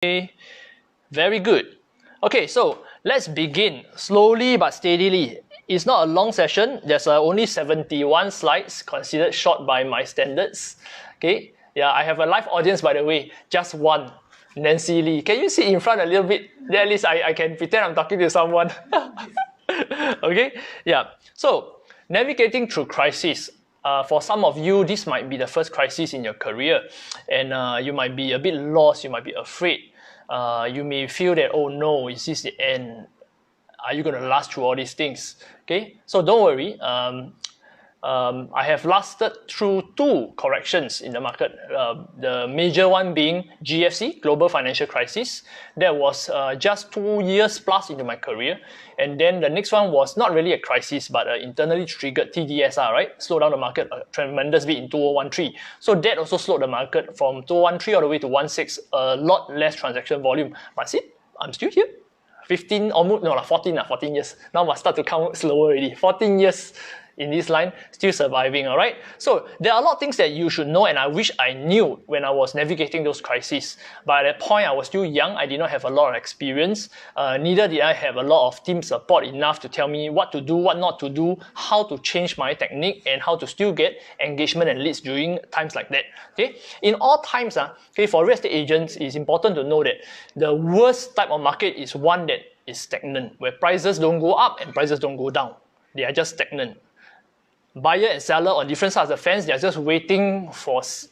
Okay, very good. Okay, so let's begin slowly but steadily. It's not a long session. There's only 71 slides, considered short by my standards. Okay, yeah, I have a live audience, by the way, just one, Nancy Lee. Can you sit in front a little bit? Then at least I can pretend I'm talking to someone. Okay, yeah. So navigating through crisis. For some of you, this might be the first crisis in your career, and you might be a bit lost, you might be afraid. You may feel that, oh no, is this the end? Are you going to last through all these things? Okay, so don't worry. I have lasted through two corrections in the market. The major one being GFC, Global Financial Crisis. That was just 2 years plus into my career. And then the next one was not really a crisis, but an internally triggered TDSR, right? Slowed down the market a tremendous bit in 2013. So that also slowed the market from 2013 all the way to 2016, a lot less transaction volume. But see, I'm still here. 15, almost, no, 14 years. Now must start to count slower already. 14 years in this line, still surviving, all right? So there are a lot of things that you should know, and I wish I knew when I was navigating those crises. But at that point, I was still young. I did not have a lot of experience. Neither did I have a lot of team support enough to tell me what to do, what not to do, how to change my technique, and how to still get engagement and leads during times like that. Okay? In all times, okay, for real estate agents, it's important to know that the worst type of market is one that is stagnant, where prices don't go up and prices don't go down. They are just stagnant. Buyer and seller on different sides of the fence, they're just waiting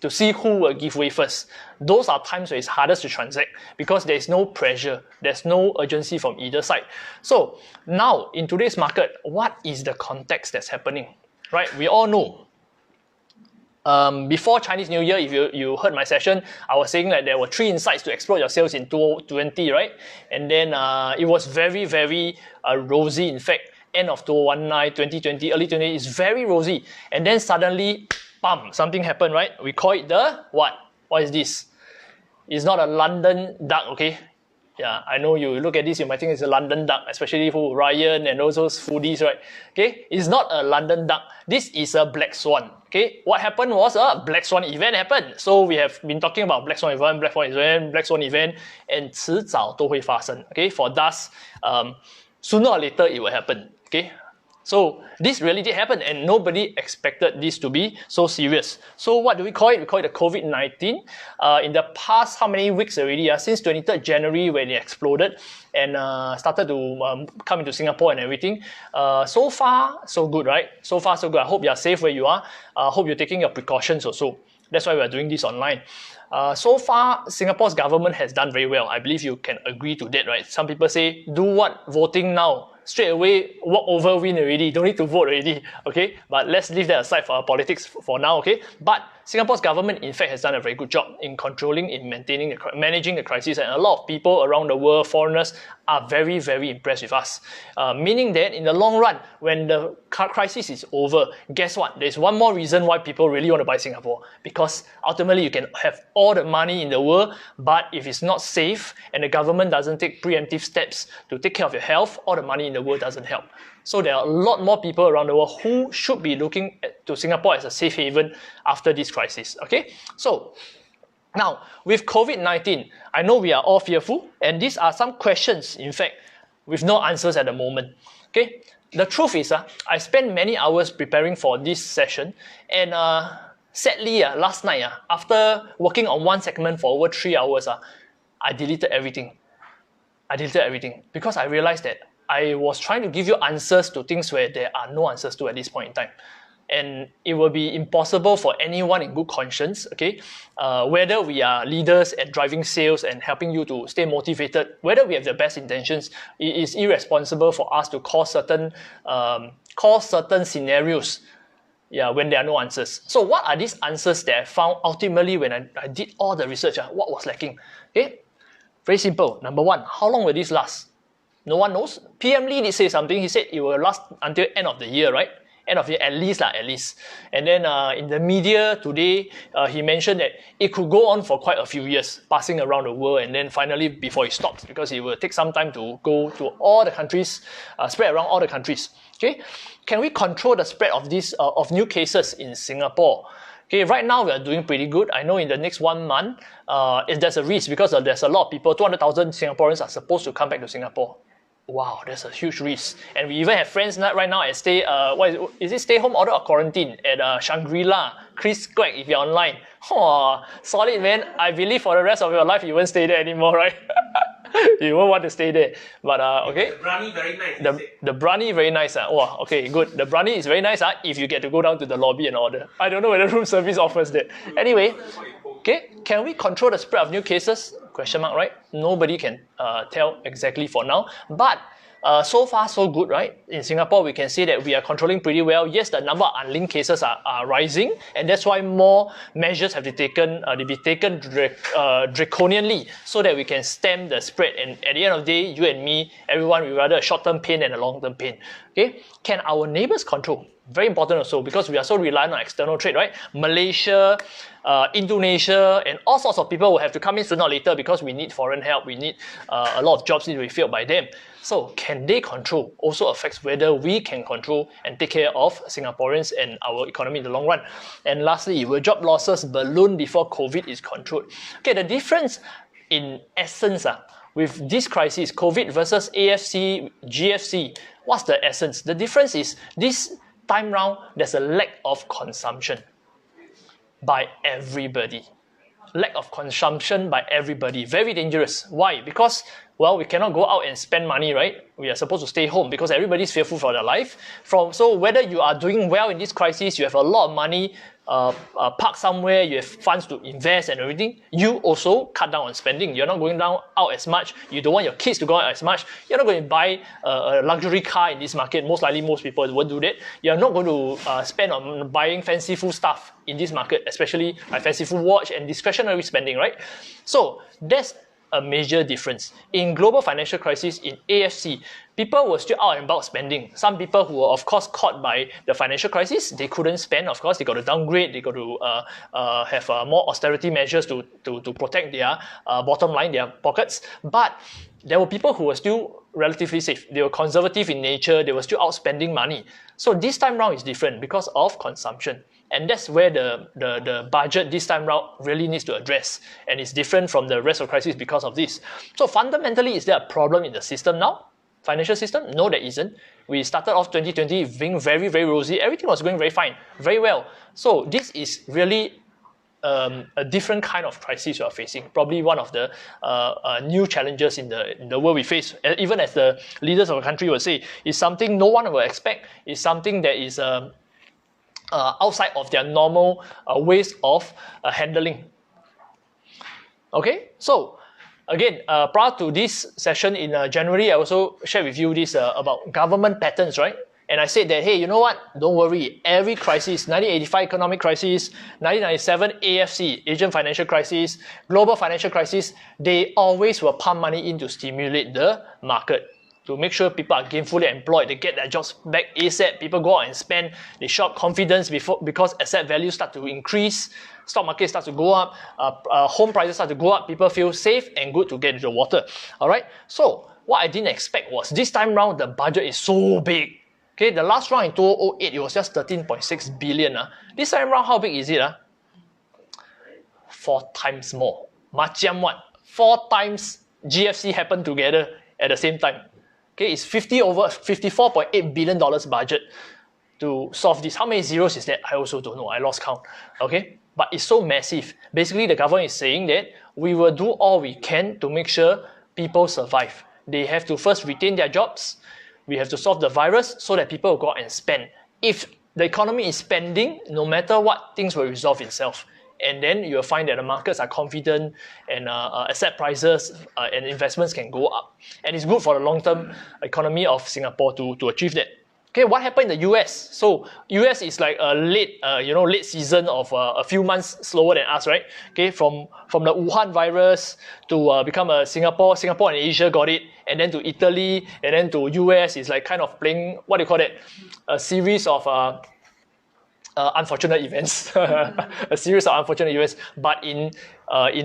to see who will give way first. Those are times where it's hardest to transact because there's no pressure, there's no urgency from either side. So now, in today's market, what is the context that's happening? Right? We all know. Before Chinese New Year, if you heard my session, I was saying that there were 3 insights to explode your sales in 2020, right? And then it was very, very rosy. In fact, end of 2019, 2020, early 2020 is very rosy. And then suddenly, bam, something happened, right? We call it the what? What is this? It's not a London duck, okay? Yeah, I know you look at this, you might think it's a London duck, especially for Ryan and all those foodies, right? Okay, it's not a London duck. This is a black swan. Okay, what happened was a black swan event happened. So we have been talking about black swan event, and 迟早都会发生. Okay, for thus, sooner or later it will happen. Okay, so this really did happen, and nobody expected this to be so serious. So what do we call it? We call it the COVID-19. In the past, how many weeks already? Since 23rd January when it exploded and started to come into Singapore and everything. So far, so good, right? So far, so good. I hope you are safe where you are. I hope you're taking your precautions also. That's why we are doing this online. So far, Singapore's government has done very well. I believe you can agree to that, right? Some people say, do what? Voting now. Straight away, walk over, win already. Don't need to vote already, okay? But let's leave that aside for our politics for now, okay? But Singapore's government, in fact, has done a very good job in controlling, in managing the crisis, and a lot of people around the world, foreigners, are very, very impressed with us. Meaning that in the long run, when the crisis is over, guess what? There's one more reason why people really want to buy Singapore. Because ultimately, you can have all the money in the world, but if it's not safe and the government doesn't take preemptive steps to take care of your health, all the money in the world doesn't help. So there are a lot more people around the world who should be looking to Singapore as a safe haven after this crisis. Okay, so now with COVID-19, I know we are all fearful, and these are some questions, in fact, with no answers at the moment. Okay, the truth is, I spent many hours preparing for this session, and sadly, last night, after working on one segment for over 3 hours, I deleted everything. I deleted everything because I realized that I was trying to give you answers to things where there are no answers to at this point in time. And it will be impossible for anyone in good conscience, okay, whether we are leaders at driving sales and helping you to stay motivated, whether we have the best intentions, it is irresponsible for us to call certain scenarios when there are no answers. So what are these answers that I found ultimately when I did all the research? What was lacking? Okay, very simple. Number one, how long will this last? No one knows. PM Lee did say something. He said it will last until end of the year, right? End of the year, at least. And then in the media today, he mentioned that it could go on for quite a few years, passing around the world, and then finally before it stops, because it will take some time to go to all the countries, spread around all the countries. Okay, can we control the spread of this of new cases in Singapore? Okay, right now we are doing pretty good. I know in the next 1 month, if there's a risk because there's a lot of people, 200,000 Singaporeans are supposed to come back to Singapore. Wow, there's a huge risk. And we even have friends right now at stay home order or quarantine at Shangri-La, Chris Quack, if you're online. Oh, solid, man. I believe for the rest of your life you won't stay there anymore, right? You won't want to stay there. But okay. The brownie very nice. The brownie very nice. Oh, okay, good. The brownie is very nice if you get to go down to the lobby and order. I don't know whether room service offers that. Anyway, okay, can we control the spread of new cases? Question mark, right? Nobody can tell exactly for now. But so far, so good, right? In Singapore, we can say that we are controlling pretty well. Yes, the number of unlinked cases are rising, and that's why more measures have to be taken draconianly so that we can stem the spread. And at the end of the day, you and me, everyone, we rather a short-term pain and a long-term pain. Okay? Can our neighbors control? Very important also because we are so reliant on external trade, right? Malaysia, Indonesia, and all sorts of people will have to come in sooner or later because we need foreign help. We need a lot of jobs need to be filled by them. So can they control also affects whether we can control and take care of Singaporeans and our economy in the long run. And lastly, will job losses balloon before COVID is controlled? Okay, the difference in essence with this crisis, COVID versus AFC, GFC, what's the essence? The difference is this time round, there's a lack of consumption by everybody. Lack of consumption by everybody. Very dangerous. Why? Because, well, we cannot go out and spend money, right? We are supposed to stay home because everybody's fearful for their life. So whether you are doing well in this crisis, you have a lot of money parked somewhere, you have funds to invest and everything, you also cut down on spending. You're not going out as much. You don't want your kids to go out as much. You're not going to buy a luxury car in this market. Most likely, most people won't do that. You're not going to spend on buying fanciful stuff in this market, especially a fanciful watch and discretionary spending, right? So that's a major difference. In global financial crisis, in AFC, people were still out and about spending. Some people who were, of course, caught by the financial crisis, they couldn't spend, of course, they got to downgrade, they got to have more austerity measures to protect their bottom line, their pockets. But there were people who were still relatively safe. They were conservative in nature, they were still out spending money. So this time round is different because of consumption. And that's where the budget this time round really needs to address. And it's different from the rest of the crisis because of this. So fundamentally, is there a problem in the system now? Financial system? No, there isn't. We started off 2020 being very, very rosy. Everything was going very fine, very well. So this is really a different kind of crisis we are facing. Probably one of the new challenges in the world we face. Even as the leaders of the country will say, it's something no one will expect. It's something that is outside of their normal ways of handling. Okay, so again, prior to this session in January, I also shared with you this about government patterns, right? And I said that, hey, you know what? Don't worry. Every crisis, 1985 economic crisis, 1997 AFC, Asian financial crisis, global financial crisis, they always will pump money in to stimulate the market, to make sure people are gainfully employed, they get their jobs back ASAP, people go out and spend, they shop confidence because asset values start to increase, stock market starts to go up, home prices start to go up, people feel safe and good to get into the water. Alright, so what I didn't expect was this time round the budget is so big. Okay, the last round in 2008, it was just 13.6 billion. This time round, how big is it? 4 times more. Macam what? 4 times GFC happened together at the same time. Okay, it's $54.8 billion budget to solve this. How many zeros is that? I also don't know. I lost count. Okay, but it's so massive. Basically, the government is saying that we will do all we can to make sure people survive. They have to first retain their jobs. We have to solve the virus so that people will go out and spend. If the economy is spending, no matter what, things will resolve itself. And then you'll find that the markets are confident and asset prices and investments can go up. And it's good for the long-term economy of Singapore to achieve that. Okay, what happened in the US? So US is like a late season of a few months slower than us, right? Okay, from the Wuhan virus to become a Singapore and Asia got it, and then to Italy, and then to US is like kind of playing, what do you call it? A series of unfortunate events, a series of unfortunate events, but in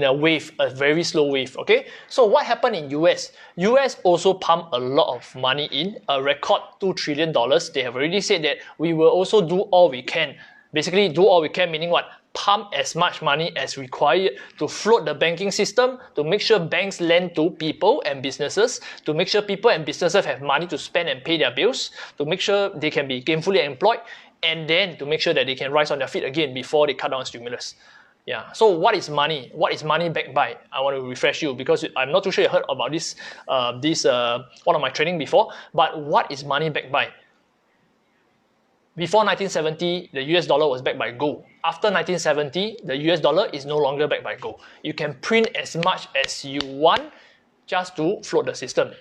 a wave, a very slow wave. Okay, so what happened in US? US also pumped a lot of money in, a record $2 trillion. They have already said that we will also do all we can Basically, do all we can, meaning what? Pump as much money as required to float the banking system, to make sure banks lend to people and businesses, to make sure people and businesses have money to spend and pay their bills, to make sure they can be gainfully employed, and then to make sure that they can rise on their feet again before they cut down stimulus. Yeah. So what is money? What is money backed by? I want to refresh you because I'm not too sure you heard about this one of my training before. But what is money backed by? Before 1970, the US dollar was backed by gold. After 1970, the US dollar is no longer backed by gold. You can print as much as you want just to float the system.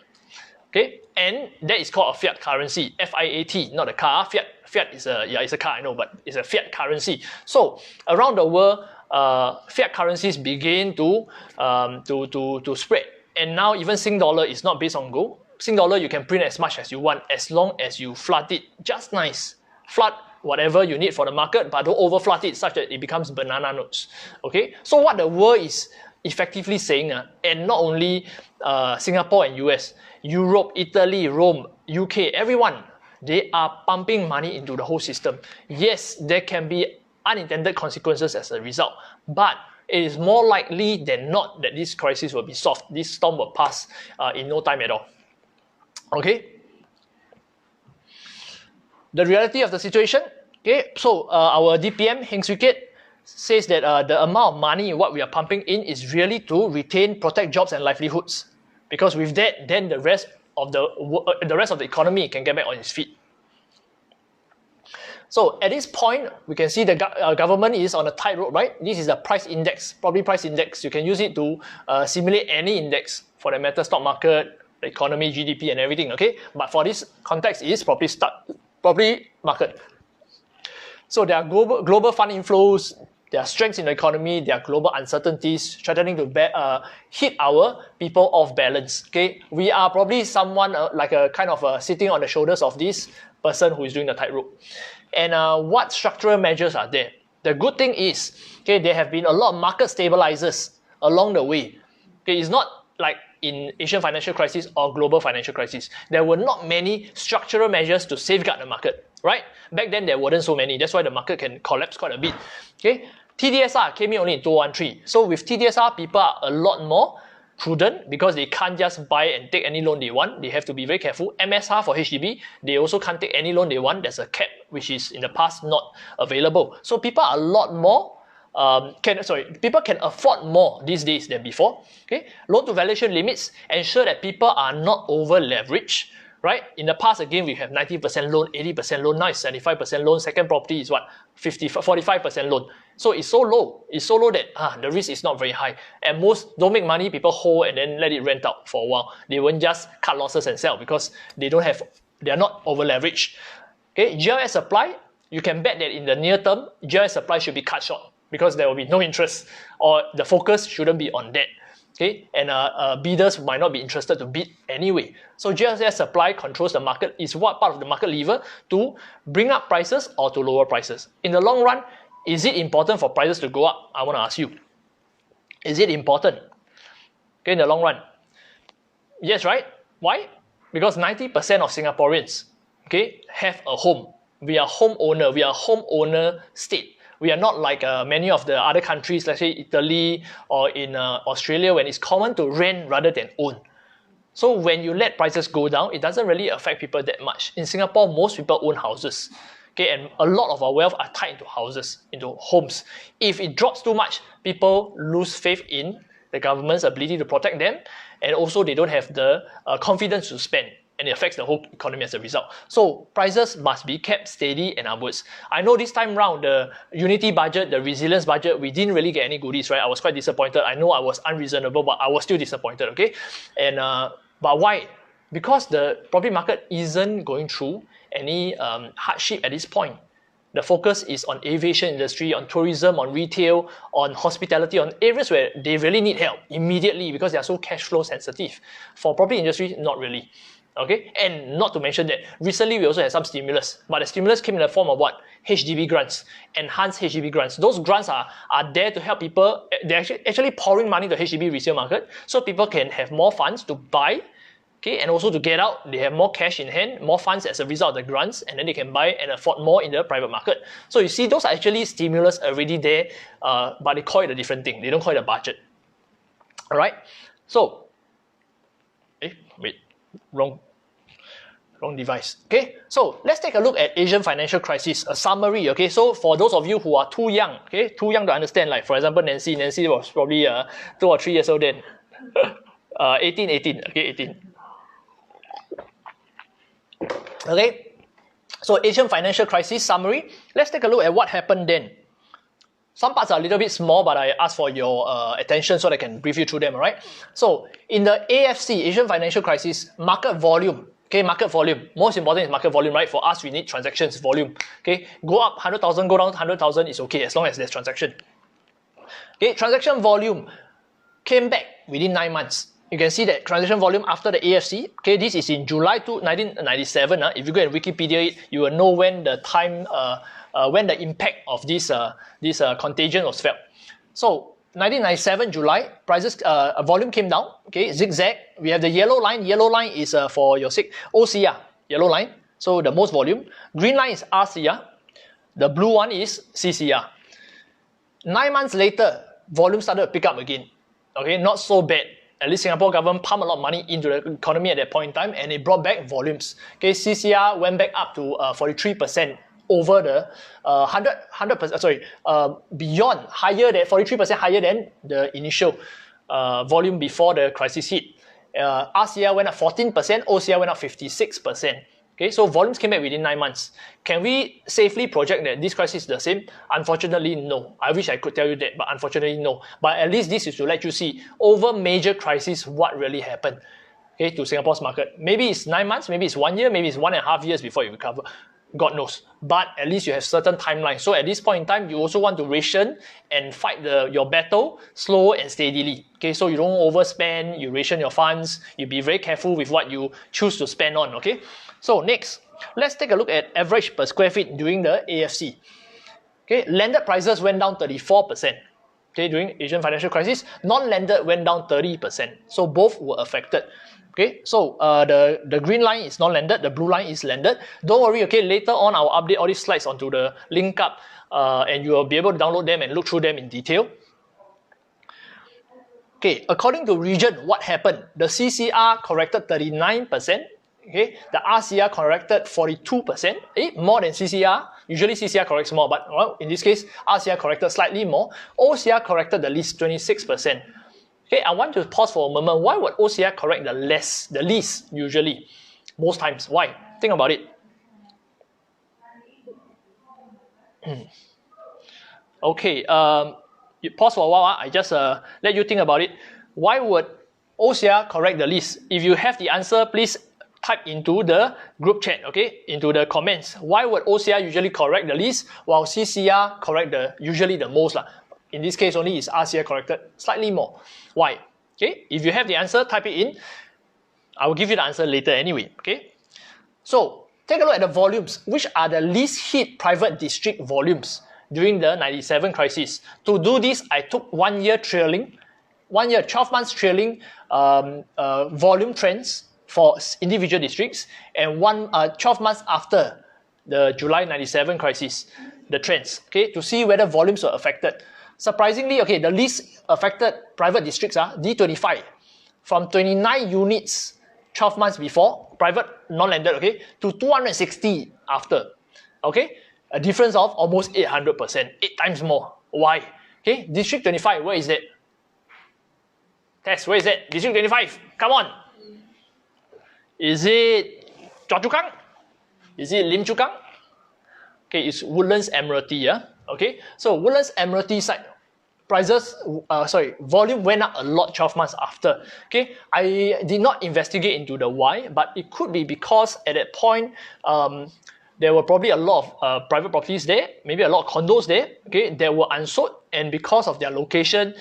Okay, and that is called a fiat currency, F-I-A-T, not a car. Fiat is it's a car, I know, but it's a fiat currency. So around the world, fiat currencies begin to spread, and now even Sing dollar is not based on gold. Sing dollar you can print as much as you want, as long as you flood it just nice. Flood whatever you need for the market, but don't over flood it such that it becomes banana notes. Okay, so what the world is effectively saying, and not only Singapore and US, Europe, Italy, Rome, UK, everyone, they are pumping money into the whole system. Yes, there can be unintended consequences as a result, but it is more likely than not that this crisis will be solved. This storm will pass in no time at all. Okay? The reality of the situation, okay, so our DPM, Heng Swee Keat, says that the amount of money, what we are pumping in is really to retain, protect jobs and livelihoods. Because with that, then the rest of the economy can get back on its feet. So at this point, we can see the government is on a tightrope, right? This is a price index, probably price index. You can use it to simulate any index, for the matter, stock market, the economy, GDP and everything, okay? But for this context, it is probably market. So there are global fund inflows, there are strengths in the economy, there are global uncertainties threatening to hit our people off balance. Okay, we are probably someone like a kind of sitting on the shoulders of this person who is doing the tightrope. And what structural measures are there? The good thing is, okay, there have been a lot of market stabilizers along the way. Okay, it's not like in Asian financial crisis or global financial crisis. There were not many structural measures to safeguard the market, right? Back then there weren't so many. That's why the market can collapse quite a bit. Okay, TDSR came in only in 2013. So with TDSR, people are a lot more prudent because they can't just buy and take any loan they want. They have to be very careful. MSR for HDB, they also can't take any loan they want. There's a cap which is in the past not available. So people are a lot more people can afford more these days than before. Okay, loan to valuation limits ensure that people are not over leveraged. Right? In the past, again, we have 90% loan, 80% loan. Now it's 75% loan. Second property is what? 45% loan. So it's so low. It's so low that the risk is not very high. And most don't make money, people hold and then let it rent out for a while. They won't just cut losses and sell because they are not over leveraged. Okay, GLS supply, you can bet that in the near term, GLS supply should be cut short because there will be no interest, or the focus shouldn't be on that. Okay, and bidders might not be interested to bid anyway. So GLS supply controls the market, is what part of the market lever to bring up prices or to lower prices. In the long run, is it important for prices to go up? I want to ask you. Is it important? Okay, in the long run. Yes, right? Why? Because 90% of Singaporeans, okay, have a home. We are homeowner. We are homeowner state. We are not like many of the other countries, let's say Italy or in Australia, when it's common to rent rather than own. So when you let prices go down, it doesn't really affect people that much. In Singapore, most people own houses. Okay, and a lot of our wealth are tied into houses, into homes. If it drops too much, people lose faith in the government's ability to protect them, and also they don't have the confidence to spend. And it affects the whole economy as a result. So prices must be kept steady and upwards. I know this time round, the unity budget, the resilience budget, we didn't really get any goodies, right? I was quite disappointed. I know I was unreasonable, but I was still disappointed, okay? And but why? Because the property market isn't going through any hardship at this point. The focus is on aviation industry, on tourism, on retail, on hospitality, on areas where they really need help immediately because they are so cash flow sensitive. For property industry, not really. Okay, and not to mention that recently we also had some stimulus, but the stimulus came in the form of what? HDB grants, enhanced HDB grants. Those grants are there to help people. They're actually pouring money to HDB resale market so people can have more funds to buy Okay, and also to get out, they have more cash in hand, more funds as a result of the grants, and then they can buy and afford more in the private market. So you see, those are actually stimulus already there, but they call it a different thing. They don't call it a budget. All right. So, wrong device. Okay, so let's take a look at Asian financial crisis, a summary. Okay, so for those of you who are too young, okay, too young to understand, like for example Nancy was probably 2 or 3 years old then. 18, okay, 18. Okay, so Asian financial crisis summary. Let's take a look at what happened then. Some parts are a little bit small, but I ask for your attention so that I can brief you through them, alright? So, in the AFC, Asian financial crisis, market volume. Okay, market volume. Most important is market volume, right? For us, we need transactions volume. Okay, go up 100,000, go down 100,000 is okay as long as there's transaction. Okay, transaction volume came back within 9 months. You can see that transaction volume after the AFC. Okay, this is in July 1997. If you go and Wikipedia it, you will know when the time, when the impact of this contagion was felt. So 1997 July, prices volume came down. Okay, zigzag. We have the yellow line. Yellow line is for your sake OCR. Yellow line. So the most volume. Green line is RCR. The blue one is CCR. 9 months later, volume started to pick up again. Okay, not so bad. At least Singapore government pumped a lot of money into the economy at that point in time, and it brought back volumes. Okay, CCR went back up to 43% over the 100%. Sorry, beyond, higher than 43% higher than the initial volume before the crisis hit. RCR went up 14%, OCR went up 56%. Okay, so volumes came back within 9 months. Can we safely project that this crisis is the same? Unfortunately, no. I wish I could tell you that, but unfortunately, no. But at least this is to let you see over major crisis what really happened, okay, to Singapore's market. Maybe it's 9 months, maybe it's 1 year, maybe it's 1.5 years before you recover. God knows. But at least you have certain timelines. So at this point in time, you also want to ration and fight your battle slow and steadily. Okay, so you don't overspend, you ration your funds, you be very careful with what you choose to spend on. Okay. So next, let's take a look at average per square feet during the AFC. Okay, landed prices went down 34%. Okay, during Asian financial crisis, non-landed went down 30%. So both were affected. Okay, so the green line is non-landed, the blue line is landed. Don't worry, okay, later on I'll update all these slides onto the link up and you will be able to download them and look through them in detail. Okay, according to region, what happened? The CCR corrected 39%. Okay, the RCR corrected 42%, more than CCR. Usually CCR corrects more, but well, in this case, RCR corrected slightly more. OCR corrected the least, 26%. Okay, I want to pause for a moment. Why would OCR correct the least usually? Most times. Why? Think about it. Okay, you pause for a while. I just let you think about it. Why would OCR correct the least? If you have the answer, please type into the group chat, okay, into the comments. Why would OCR usually correct the least while CCR correct usually the most? In this case, only is RCR corrected slightly more. Why? Okay, if you have the answer, type it in. I will give you the answer later anyway, okay? So, take a look at the volumes. Which are the least hit private district volumes during the 97 crisis? To do this, I took 1 year trailing, 12 months trailing volume trends for individual districts, and 12 months after the July 97 crisis, the trends, okay, to see whether volumes were affected. Surprisingly, okay, the least affected private districts are D25, from 29 units 12 months before, private non-landed, okay, to 260 after, okay, a difference of almost 800%, 8 times more. Why? Okay, District 25, where is it? Test, where is it? District 25, come on. Is it Choa Chu Kang? Is it Lim Chu Kang? Okay, it's Woodlands Admiralty, yeah? Okay, so Woodlands Admiralty side, volume went up a lot 12 months after. Okay, I did not investigate into the why, but it could be because at that point, there were probably a lot of private properties there, maybe a lot of condos there, okay, that were unsold, and because of their location,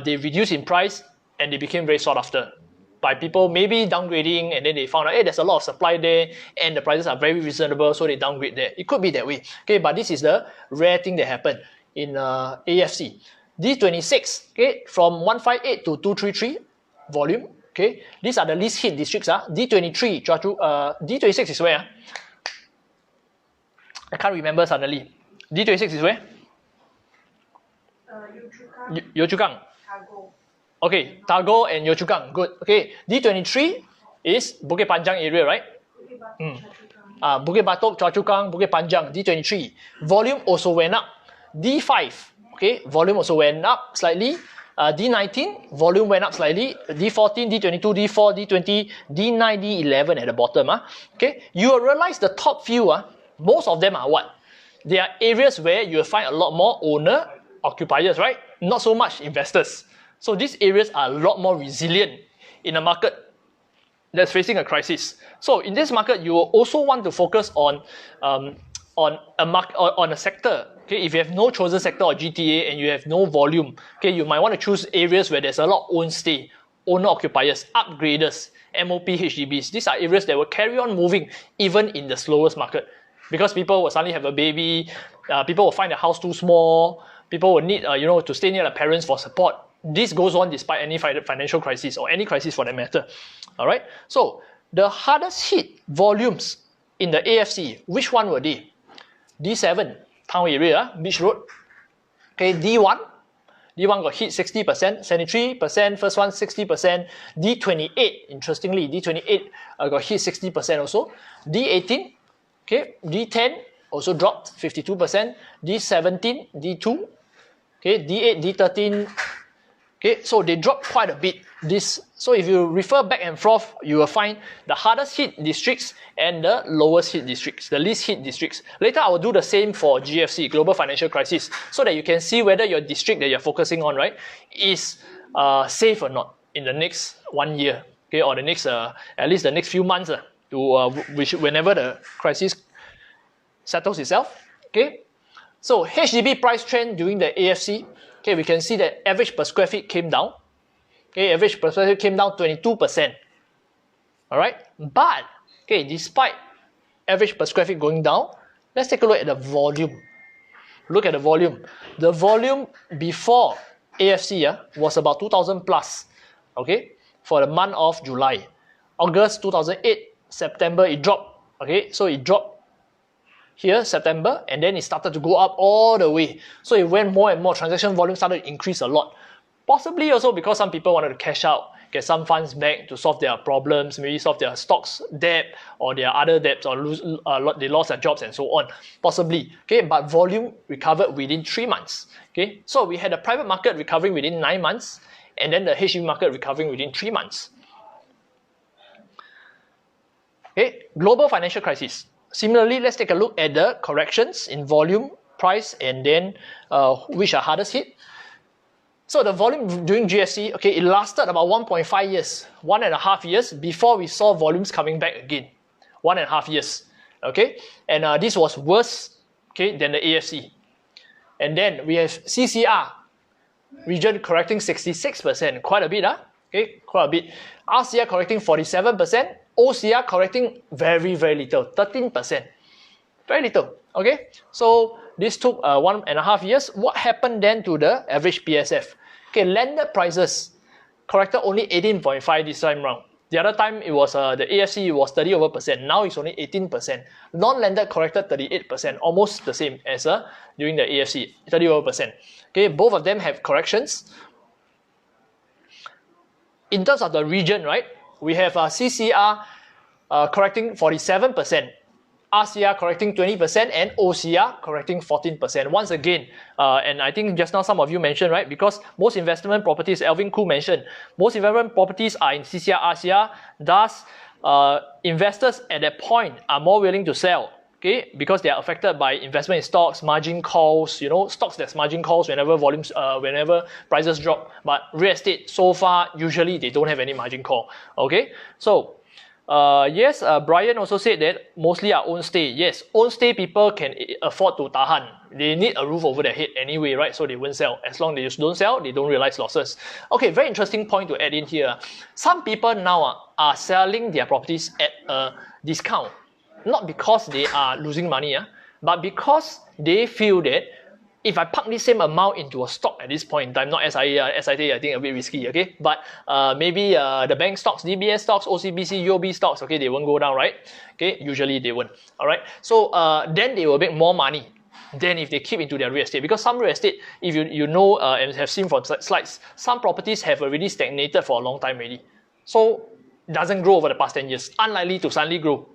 they reduced in price and they became very sought after by people maybe downgrading, and then they found out, hey, there's a lot of supply there and the prices are very reasonable, so they downgrade there. It could be that way. Okay, but this is the rare thing that happened in AFC. D26, okay, from 158 to 233 volume, Okay, these are the least hit districts. D23, D26 is where? I can't remember suddenly. D26 is where? Yio Chu Kang. Okay, Tagore and Yio Chu Kang. Good. Okay, D23 is Bukit Panjang area, right? Bukit Batok, Choa Chu Kang, Bukit Panjang, D23. Volume also went up. D5, okay, volume also went up slightly. D19, volume went up slightly. D14, D22, D4, D20, D9, D11 at the bottom. Okay, you will realize the top few, most of them are what? They are areas where you will find a lot more owner occupiers, right? Not so much investors. So these areas are a lot more resilient in a market that's facing a crisis. So in this market, you will also want to focus on a sector. Okay, if you have no chosen sector or GTA and you have no volume, okay, you might want to choose areas where there's a lot of own stay, owner occupiers, upgraders, MOP, HDBs. These are areas that will carry on moving even in the slowest market, because people will suddenly have a baby, people will find the house too small, people will need to stay near the parents for support. This goes on despite any financial crisis or any crisis for that matter. All right. So the hardest hit volumes in the AFC, which one were they? D7, town area, Beach Road. Okay, D1 got hit 60%, 73%, first one 60%. D28, interestingly, D28 got hit 60% also. D18, okay, D10 also dropped 52%. D17, D2, okay, D8, D13. Okay, so they dropped quite a bit. So if you refer back and forth, you will find the hardest hit districts and the lowest hit districts, the least hit districts. Later, I will do the same for GFC, Global Financial Crisis, so that you can see whether your district that you're focusing on, right, is safe or not in the next 1 year, okay, or the next, at least the next few months, whenever the crisis settles itself, okay. So HDB price trend during the AFC. Okay, we can see that average per square feet came down. Okay, average per square feet came down 22%. All right, but okay, despite average per square feet going down, let's take a look at the volume. Look at the volume. The volume before AFC was about 2,000 plus. Okay, for the month of July, August 2008, September it dropped. Okay, so it dropped here, September, and then it started to go up all the way. So it went more and more, transaction volume started to increase a lot. Possibly also because some people wanted to cash out, get some funds back to solve their problems, maybe solve their stocks debt or their other debts, or they lost their jobs and so on. Possibly, okay, but volume recovered within 3 months. Okay, so we had the private market recovering within 9 months, and then the HDB market recovering within 3 months. Okay, global financial crisis. Similarly, let's take a look at the corrections in volume, price, and then which are hardest hit. So the volume during GFC, okay, it lasted about 1.5 years, 1.5 years before we saw volumes coming back again. 1.5 years, okay, and this was worse, okay, than the AFC. And then we have CCR region correcting 66%, quite a bit, okay, quite a bit. RCR correcting 47%. OCR correcting very, very little, 13%. Very little, okay? So this took 1.5 years. What happened then to the average PSF? Okay, landed prices corrected only 18.5 this time round. The other time it was the AFC was 30%. Now it's only 18%. Non-landed corrected 38%, almost the same as during the AFC, 30%. Okay, both of them have corrections. In terms of the region, right? We have CCR correcting 47%, RCR correcting 20%, and OCR correcting 14%. Once again, and I think just now some of you mentioned, right? Because most investment properties, Alvin Khoo mentioned, most investment properties are in CCR, RCR. Thus, investors at that point are more willing to sell. Okay, because they are affected by investment in stocks, margin calls, stocks that's margin calls whenever volumes, whenever prices drop. But real estate, so far, usually they don't have any margin call. Okay, so yes, Brian also said that mostly are own stay. Yes, own stay people can afford to tahan. They need a roof over their head anyway, right? So they won't sell. As long as they just don't sell, they don't realize losses. Okay, very interesting point to add in here. Some people now are selling their properties at a discount. Not because they are losing money, but because they feel that if I park this same amount into a stock at this point in time, not SIA, SIT, I think a bit risky, okay? But maybe the bank stocks, DBS stocks, OCBC, UOB stocks, okay, they won't go down, right? Okay, usually they won't, all right? So then they will make more money than if they keep into their real estate. Because some real estate, if you know and have seen from slides, some properties have already stagnated for a long time already. So it doesn't grow over the past 10 years, unlikely to suddenly grow,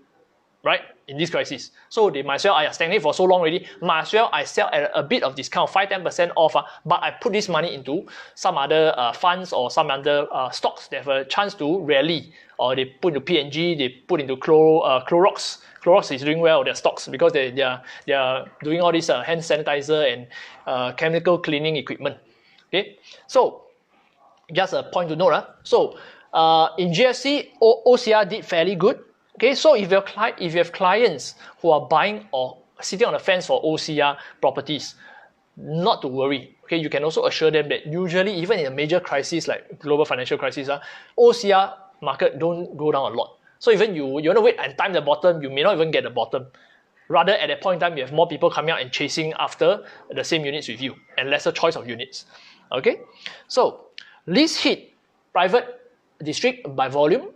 right, in this crisis. So they might as well, I stagnate for so long already, might as well I sell at a bit of discount, 5-10% off, but I put this money into some other funds or some other stocks that have a chance to rally, or they put into P&G, they put into Clorox. Clorox is doing well, their stocks, because they are doing all this hand sanitizer and chemical cleaning equipment. Okay, so just a point to note. So in GFC, OCR did fairly good. Okay, so if you have clients who are buying or sitting on the fence for OCR properties, not to worry. Okay, you can also assure them that usually, even in a major crisis like global financial crisis, OCR market don't go down a lot. So even you want to wait and time the bottom, you may not even get the bottom. Rather, at that point in time, you have more people coming out and chasing after the same units with you and lesser choice of units. Okay, so least hit private district by volume.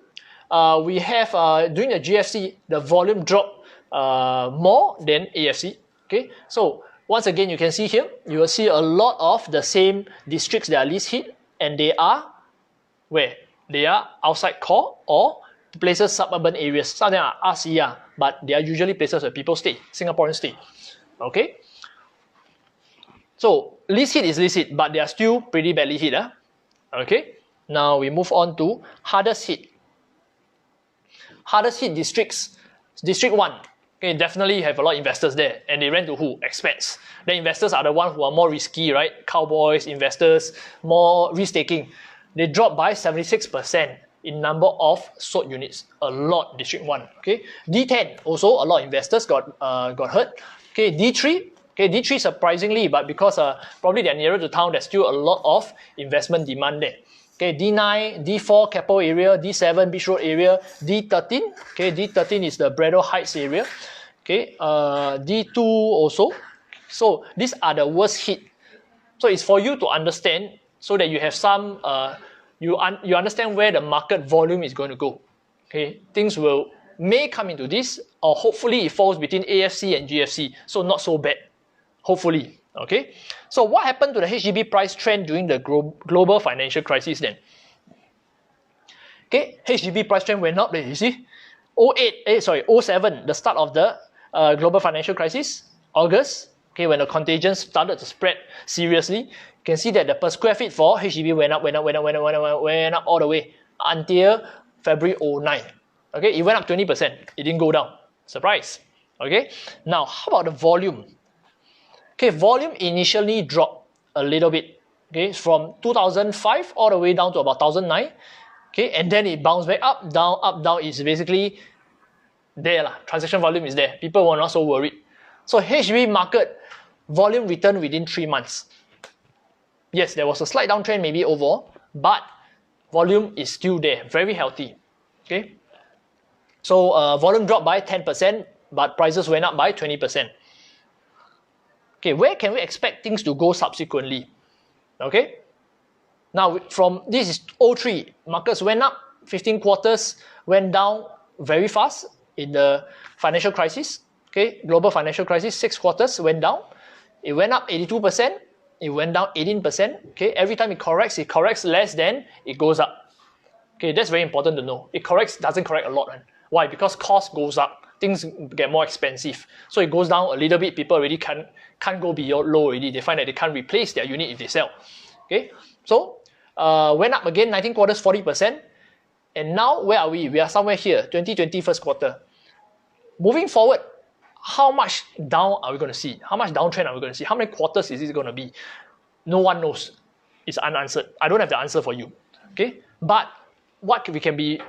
We have during the GFC, the volume dropped more than AFC. Okay, so once again, you can see here, you will see a lot of the same districts that are least hit, and they are where? They are outside core or places, suburban areas. Some of them are RCR, but they are usually places where people stay, Singaporeans stay. Okay, so least hit is least hit, but they are still pretty badly hit. Okay, now we move on to hardest hit. Hardest hit districts. District 1, okay, definitely have a lot of investors there, and they rent to who? Expats. The investors are the ones who are more risky, right? Cowboys, investors, more risk-taking. They dropped by 76% in number of sold units. A lot, District 1. Okay, D10 also a lot of investors got hurt. Okay, D3. Okay, D3 surprisingly, but because probably they're nearer to town, there's still a lot of investment demand there. Okay, D9, D4 Keppel area, D7 Beach Road area, D13. Okay, D13 is the Braddell Heights area. Okay, D2 also. So these are the worst hit. So it's for you to understand, so that you have some you understand where the market volume is going to go. Okay, things may come into this, or hopefully it falls between AFC and GFC, so not so bad. Hopefully. Okay, so what happened to the HDB price trend during the global financial crisis then? Okay, HDB price trend went up there, you see. 07, the start of the global financial crisis, August, okay, when the contagion started to spread seriously, you can see that the per square feet for HDB went up all the way until February 09. Okay, it went up 20%, it didn't go down. Surprise. Okay, now how about the volume? Okay, volume initially dropped a little bit, okay, from 2005 all the way down to about 2009, okay, and then it bounced back up, down, is basically there. Transaction volume is there. People were not so worried. So HDB market volume returned within 3 months. Yes, there was a slight downtrend maybe overall, but volume is still there, very healthy, okay. So volume dropped by 10%, but prices went up by 20%. Okay, where can we expect things to go subsequently? Okay, now from this is 03, markets went up, 15 quarters went down very fast in the financial crisis. Okay, global financial crisis, 6 quarters went down. It went up 82%, it went down 18%. Okay, every time it corrects less than it goes up. Okay, that's very important to know. It doesn't correct a lot. Why? Because cost goes up. Things get more expensive. So it goes down a little bit, people already can't go beyond low already. They find that they can't replace their unit if they sell. Okay, so went up again, 19 quarters, 40%. And now where are we? We are somewhere here, 2020 first quarter. Moving forward, how much down are we going to see? How much downtrend are we going to see? How many quarters is this going to be? No one knows. It's unanswered. I don't have the answer for you. Okay, but what we can be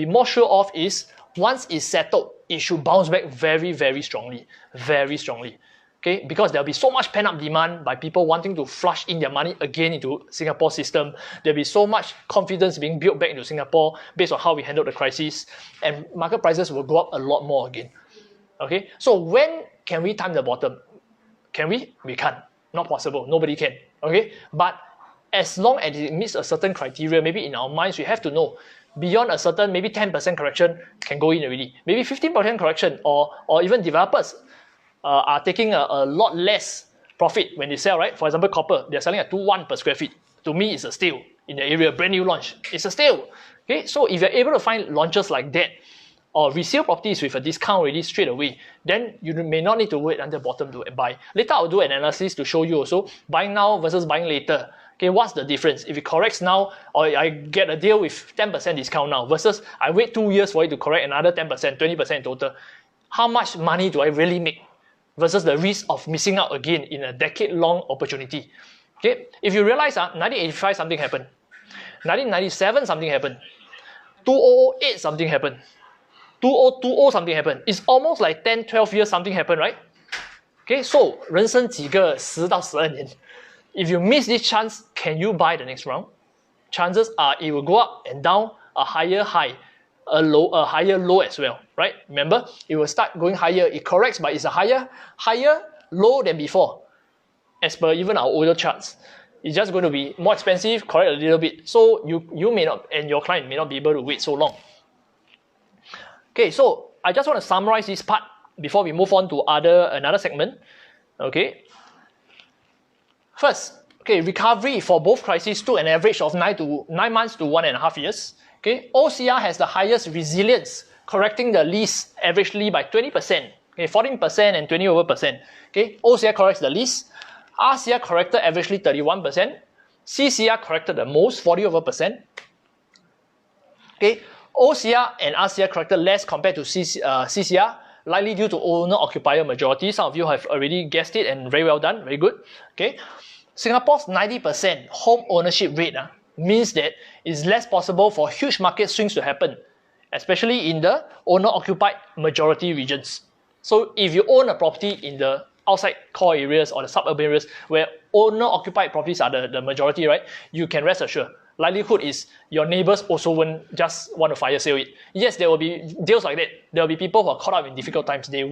more sure of is once it's settled, it should bounce back very, very strongly. Very strongly. Okay, because there'll be so much pent-up demand by people wanting to flush in their money again into Singapore system. There'll be so much confidence being built back into Singapore based on how we handled the crisis, and market prices will go up a lot more again. Okay, so when can we time the bottom? Can we? We can't. Not possible. Nobody can. Okay, but as long as it meets a certain criteria, maybe in our minds we have to know beyond a certain maybe 10% correction can go in already. Maybe 15% correction, or even developers are taking a lot less profit when they sell, right? For example, copper, they're selling at 2.1 per square feet. To me, it's a steal in the area, brand new launch. It's a steal. Okay, so if you're able to find launches like that, or resale properties with a discount already straight away, then you may not need to wait until bottom to buy. Later, I'll do an analysis to show you also buying now versus buying later. Okay, what's the difference? If it corrects now, or I get a deal with 10% discount now versus I wait 2 years for it to correct another 10%, 20% in total, how much money do I really make versus the risk of missing out again in a decade-long opportunity? Okay, if you realize 1985 something happened, 1997 something happened, 2008 something happened, 2020 something happened. It's almost like 10, 12 years something happened, right? Okay, so 人生几个10到12年. If you miss this chance, can you buy the next round? Chances are it will go up and down, a higher high, a higher low as well, right? Remember, it will start going higher. It corrects, but it's a higher low than before, as per even our older charts. It's just going to be more expensive, correct a little bit. So you may not, and your client may not be able to wait so long. Okay, so I just want to summarize this part before we move on to another segment. Okay. First, okay, recovery for both crises took an average of 9 months to 1.5 years. Okay, OCR has the highest resilience, correcting the least averagely by 20%. Okay, 14% and 20%. Okay, OCR corrects the least. RCR corrected averagely 31%. CCR corrected the most, 40%. Okay, OCR and RCR corrected less compared to CCR, likely due to owner-occupier majority. Some of you have already guessed it, and very well done, very good. Okay, Singapore's 90% home ownership rate means that it's less possible for huge market swings to happen, especially in the owner-occupied majority regions. So if you own a property in the outside core areas or the suburban areas where owner-occupied properties are the majority, right, you can rest assured, likelihood is your neighbors also won't just want to fire sale it. Yes, there will be deals like that. There will be people who are caught up in difficult times. They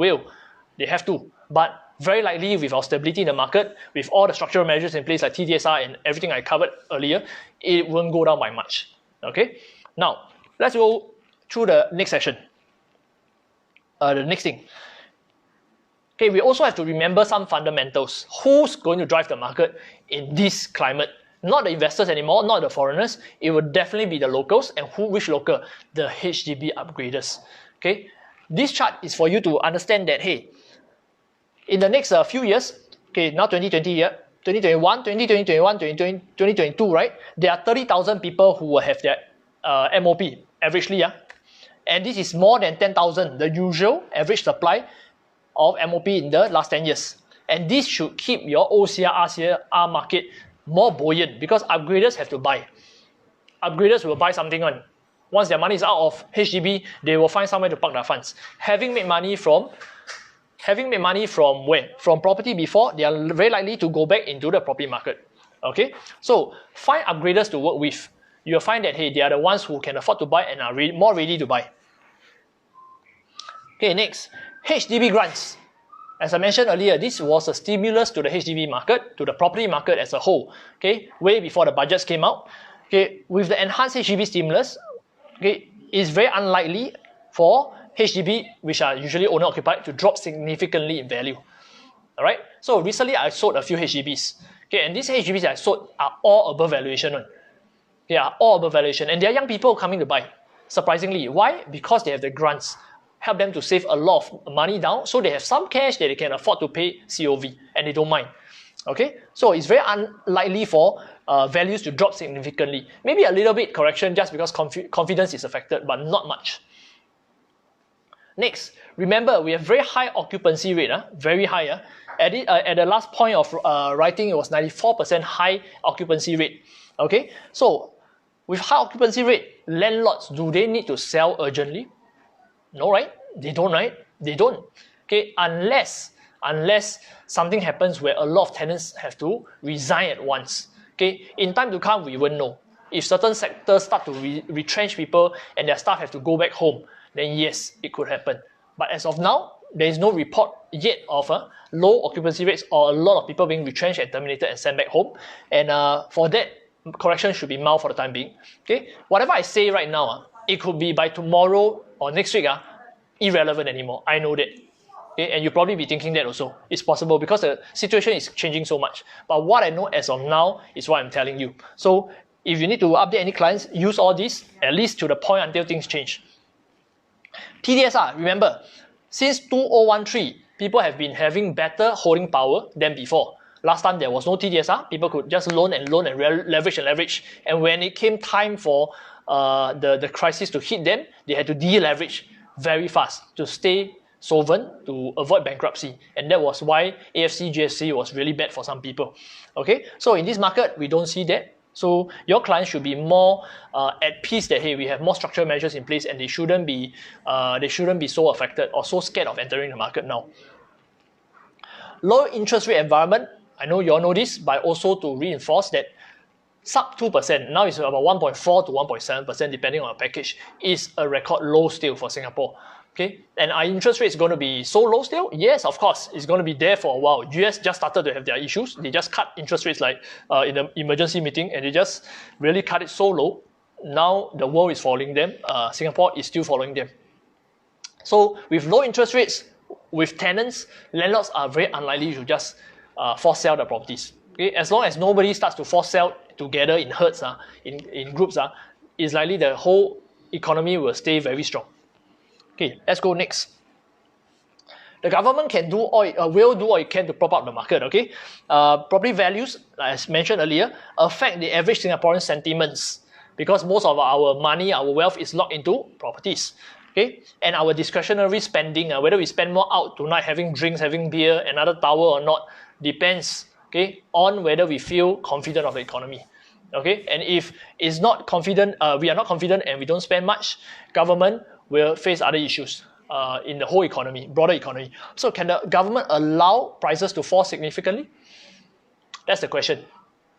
have to. But very likely with our stability in the market, with all the structural measures in place like TDSR and everything I covered earlier, it won't go down by much. Okay? Now, let's go through the next session. The next thing. Okay, we also have to remember some fundamentals. Who's going to drive the market in this climate? Not the investors anymore, not the foreigners. It will definitely be the locals. And which local? The HDB upgraders. Okay, this chart is for you to understand that, hey, in the next few years, okay, now 2020 here, 2021, 2021, 2022, right? There are 30,000 people who will have their MOP, averagely, and this is more than 10,000, the usual average supply of MOP in the last 10 years. And this should keep your OCR, RCR market more buoyant because upgraders have to buy. Upgraders will buy something on. Once their money is out of HDB, they will find somewhere to park their funds. Having made money from where? From property before, they are very likely to go back into the property market. Okay, so find upgraders to work with. You'll find that, hey, they are the ones who can afford to buy and are more ready to buy. Okay, next, HDB grants. As I mentioned earlier, this was a stimulus to the HDB market, to the property market as a whole. Okay, way before the budgets came out. Okay, with the enhanced HDB stimulus, okay, it's very unlikely for HDB, which are usually owner-occupied, to drop significantly in value. All right. So recently, I sold a few HDBs. Okay, and these HDBs I sold are all above valuation. They are all above valuation, and they are young people coming to buy. Surprisingly, why? Because they have the grants. Help them to save a lot of money down, so they have some cash that they can afford to pay COV, and they don't mind. Okay, so it's very unlikely for values to drop significantly. Maybe a little bit correction just because confidence is affected, but not much. Next, remember we have very high occupancy rate, very high. At the last point of writing, it was 94% high occupancy rate. Okay, so with high occupancy rate, landlords, do they need to sell urgently? No, right? They don't, right? They don't. Okay, unless something happens where a lot of tenants have to resign at once. Okay, in time to come, we won't know. If certain sectors start to retrench people and their staff have to go back home, then yes, it could happen. But as of now, there is no report yet of low occupancy rates or a lot of people being retrenched and terminated and sent back home. And for that, correction should be mild for the time being. Okay, whatever I say right now, it could be by tomorrow or next week, irrelevant anymore. I know that. Okay, and you'll probably be thinking that also. It's possible because the situation is changing so much. But what I know as of now is what I'm telling you. So if you need to update any clients, use all this, at least to the point until things change. TDSR, remember, since 2013, people have been having better holding power than before. Last time there was no TDSR, people could just loan and leverage. And when it came time for the crisis to hit them, they had to deleverage very fast to stay solvent, to avoid bankruptcy. And that was why AFC, GFC was really bad for some people. Okay, so in this market, we don't see that. So your clients should be more at peace that, hey, we have more structural measures in place and they shouldn't be so affected or so scared of entering the market now. Low interest rate environment, I know you all know this, but also to reinforce that sub 2%, now it's about 1.4 to 1.7% depending on a package, is a record low still for Singapore. Okay, and are interest rates going to be so low still? Yes, of course, it's going to be there for a while. US just started to have their issues. They just cut interest rates like in the emergency meeting, and they just really cut it so low. Now the world is following them. Singapore is still following them. So with low interest rates, with tenants, landlords are very unlikely to just force sell the properties. Okay, as long as nobody starts to force sell together in herds, in groups, it's likely the whole economy will stay very strong. Okay, let's go next. The government can do or will do all it can to prop up the market. Okay, property values, as mentioned earlier, affect the average Singaporean sentiments because most of our money, our wealth is locked into properties. Okay, and our discretionary spending, whether we spend more out tonight, having drinks, having beer, another tower or not, depends. Okay, on whether we feel confident of the economy. Okay, and if it's not confident, we are not confident and we don't spend much, government will face other issues in the whole economy, broader economy. So can the government allow prices to fall significantly? That's the question.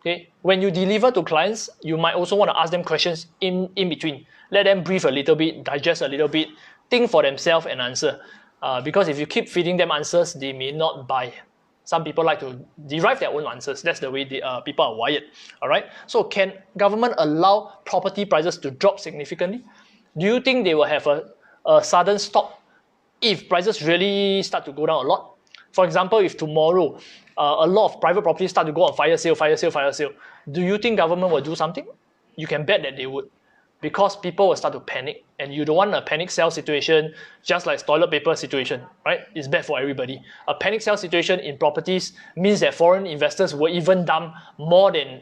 Okay, when you deliver to clients, you might also want to ask them questions in between. Let them breathe a little bit, digest a little bit, think for themselves and answer. Because if you keep feeding them answers, they may not buy. Some people like to derive their own answers. That's the way people are wired. All right. So can government allow property prices to drop significantly? Do you think they will have a sudden stop if prices really start to go down a lot? For example, if tomorrow a lot of private properties start to go on fire sale, do you think government will do something? You can bet that they would, because people will start to panic, and you don't want a panic sell situation just like toilet paper situation, right? It's bad for everybody. A panic sell situation in properties means that foreign investors will even dump more than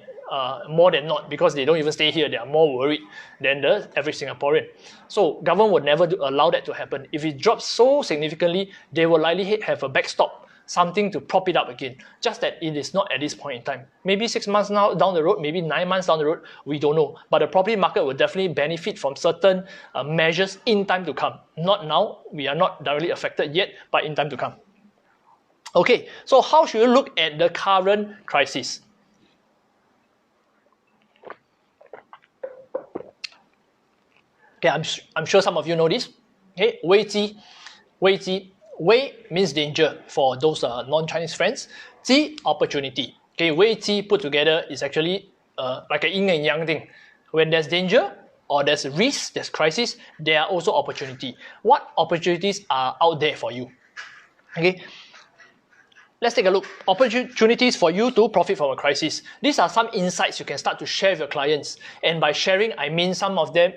not, because they don't even stay here. They are more worried than the average Singaporean. So government would never allow that to happen. If it drops so significantly, they will likely have a backstop, something to prop it up again. Just that it is not at this point in time. Maybe 6 months now down the road, maybe 9 months down the road, we don't know. But the property market will definitely benefit from certain measures in time to come. Not now, we are not directly affected yet, but in time to come. Okay, so how should you look at the current crisis? Okay, I'm sure some of you know this. Okay, 危机. Wei means danger for those non-Chinese friends. 机 opportunity. Okay, 危机 put together is actually like a yin and yang thing. When there's danger or there's risk, there's crisis, there are also opportunity. What opportunities are out there for you? Okay. Let's take a look. Opportunities for you to profit from a crisis. These are some insights you can start to share with your clients. And by sharing, I mean some of them,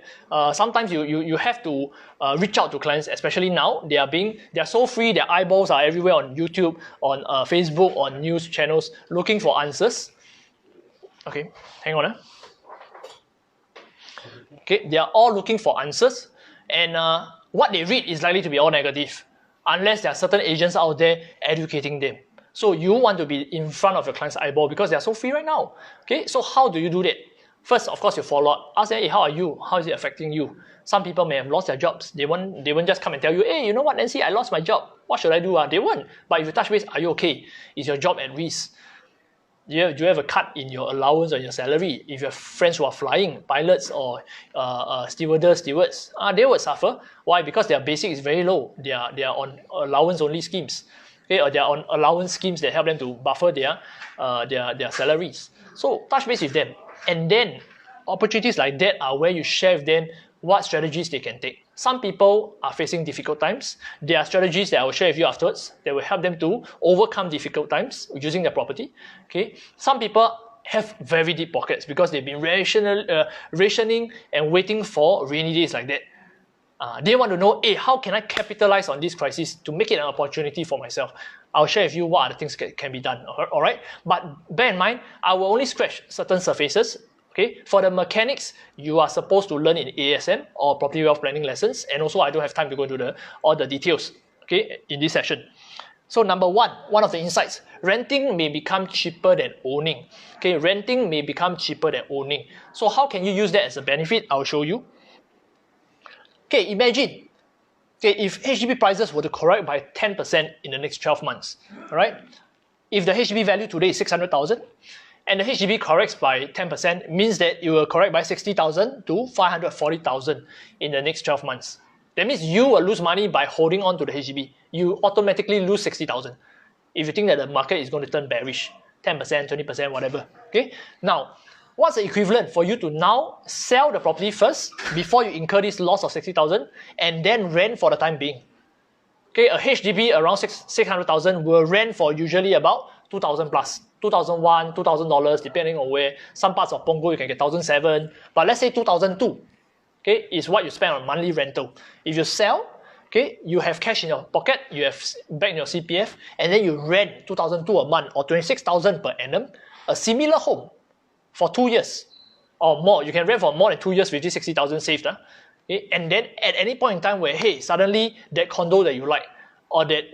sometimes you have to reach out to clients, especially now. They are so free, their eyeballs are everywhere on YouTube, on Facebook, on news channels, looking for answers. Okay, hang on. Okay, they are all looking for answers. And what they read is likely to be all negative, unless there are certain agents out there educating them. So you want to be in front of your client's eyeball because they are so free right now. Okay, so how do you do that? First, of course, you follow up. Ask them, hey, how are you? How is it affecting you? Some people may have lost their jobs. They won't just come and tell you, hey, you know what, Nancy, I lost my job. What should I do? They won't. But if you touch base, are you okay? Is your job at risk? Do you have a cut in your allowance or your salary? If you have friends who are flying, pilots or stewards, they would suffer. Why? Because their basic is very low. They are on allowance only schemes, okay, or they are on allowance schemes that help them to buffer their salaries. So touch base with them, and then opportunities like that are where you share with them what strategies they can take. Some people are facing difficult times. There are strategies that I will share with you afterwards that will help them to overcome difficult times using their property. Okay. Some people have very deep pockets because they've been rationing and waiting for rainy days like that. They want to know, hey, how can I capitalize on this crisis to make it an opportunity for myself? I'll share with you what other things can be done. All right. But bear in mind, I will only scratch certain surfaces. Okay, for the mechanics, you are supposed to learn in ASM or property wealth planning lessons, and also I don't have time to go into all the details, okay, in this session. So number one of the insights, renting may become cheaper than owning. Okay, renting may become cheaper than owning. So how can you use that as a benefit? I'll show you. Okay, imagine, okay, if HDB prices were to correct by 10% in the next 12 months, all right? If the HDB value today is 600,000, and the HDB corrects by 10%, means that it will correct by 60,000 to 540,000 in the next 12 months. That means you will lose money by holding on to the HDB. You automatically lose 60,000 if you think that the market is going to turn bearish, 10%, 20%, whatever. Okay. Now, what's the equivalent for you to now sell the property first before you incur this loss of 60,000 and then rent for the time being? Okay, a HDB around 600,000 will rent for usually about 2,000 plus. $2,001, $2,000 depending on where. Some parts of Punggol you can get 1,007, but let's say 2,002, okay, is what you spend on monthly rental. If you sell, okay, you have cash in your pocket, you have back in your CPF, and then you rent 2,002 a month or 26,000 per annum, a similar home for 2 years or more. You can rent for more than 2 years with this 60,000 saved. Okay? And then at any point in time where, hey, suddenly that condo that you like, or that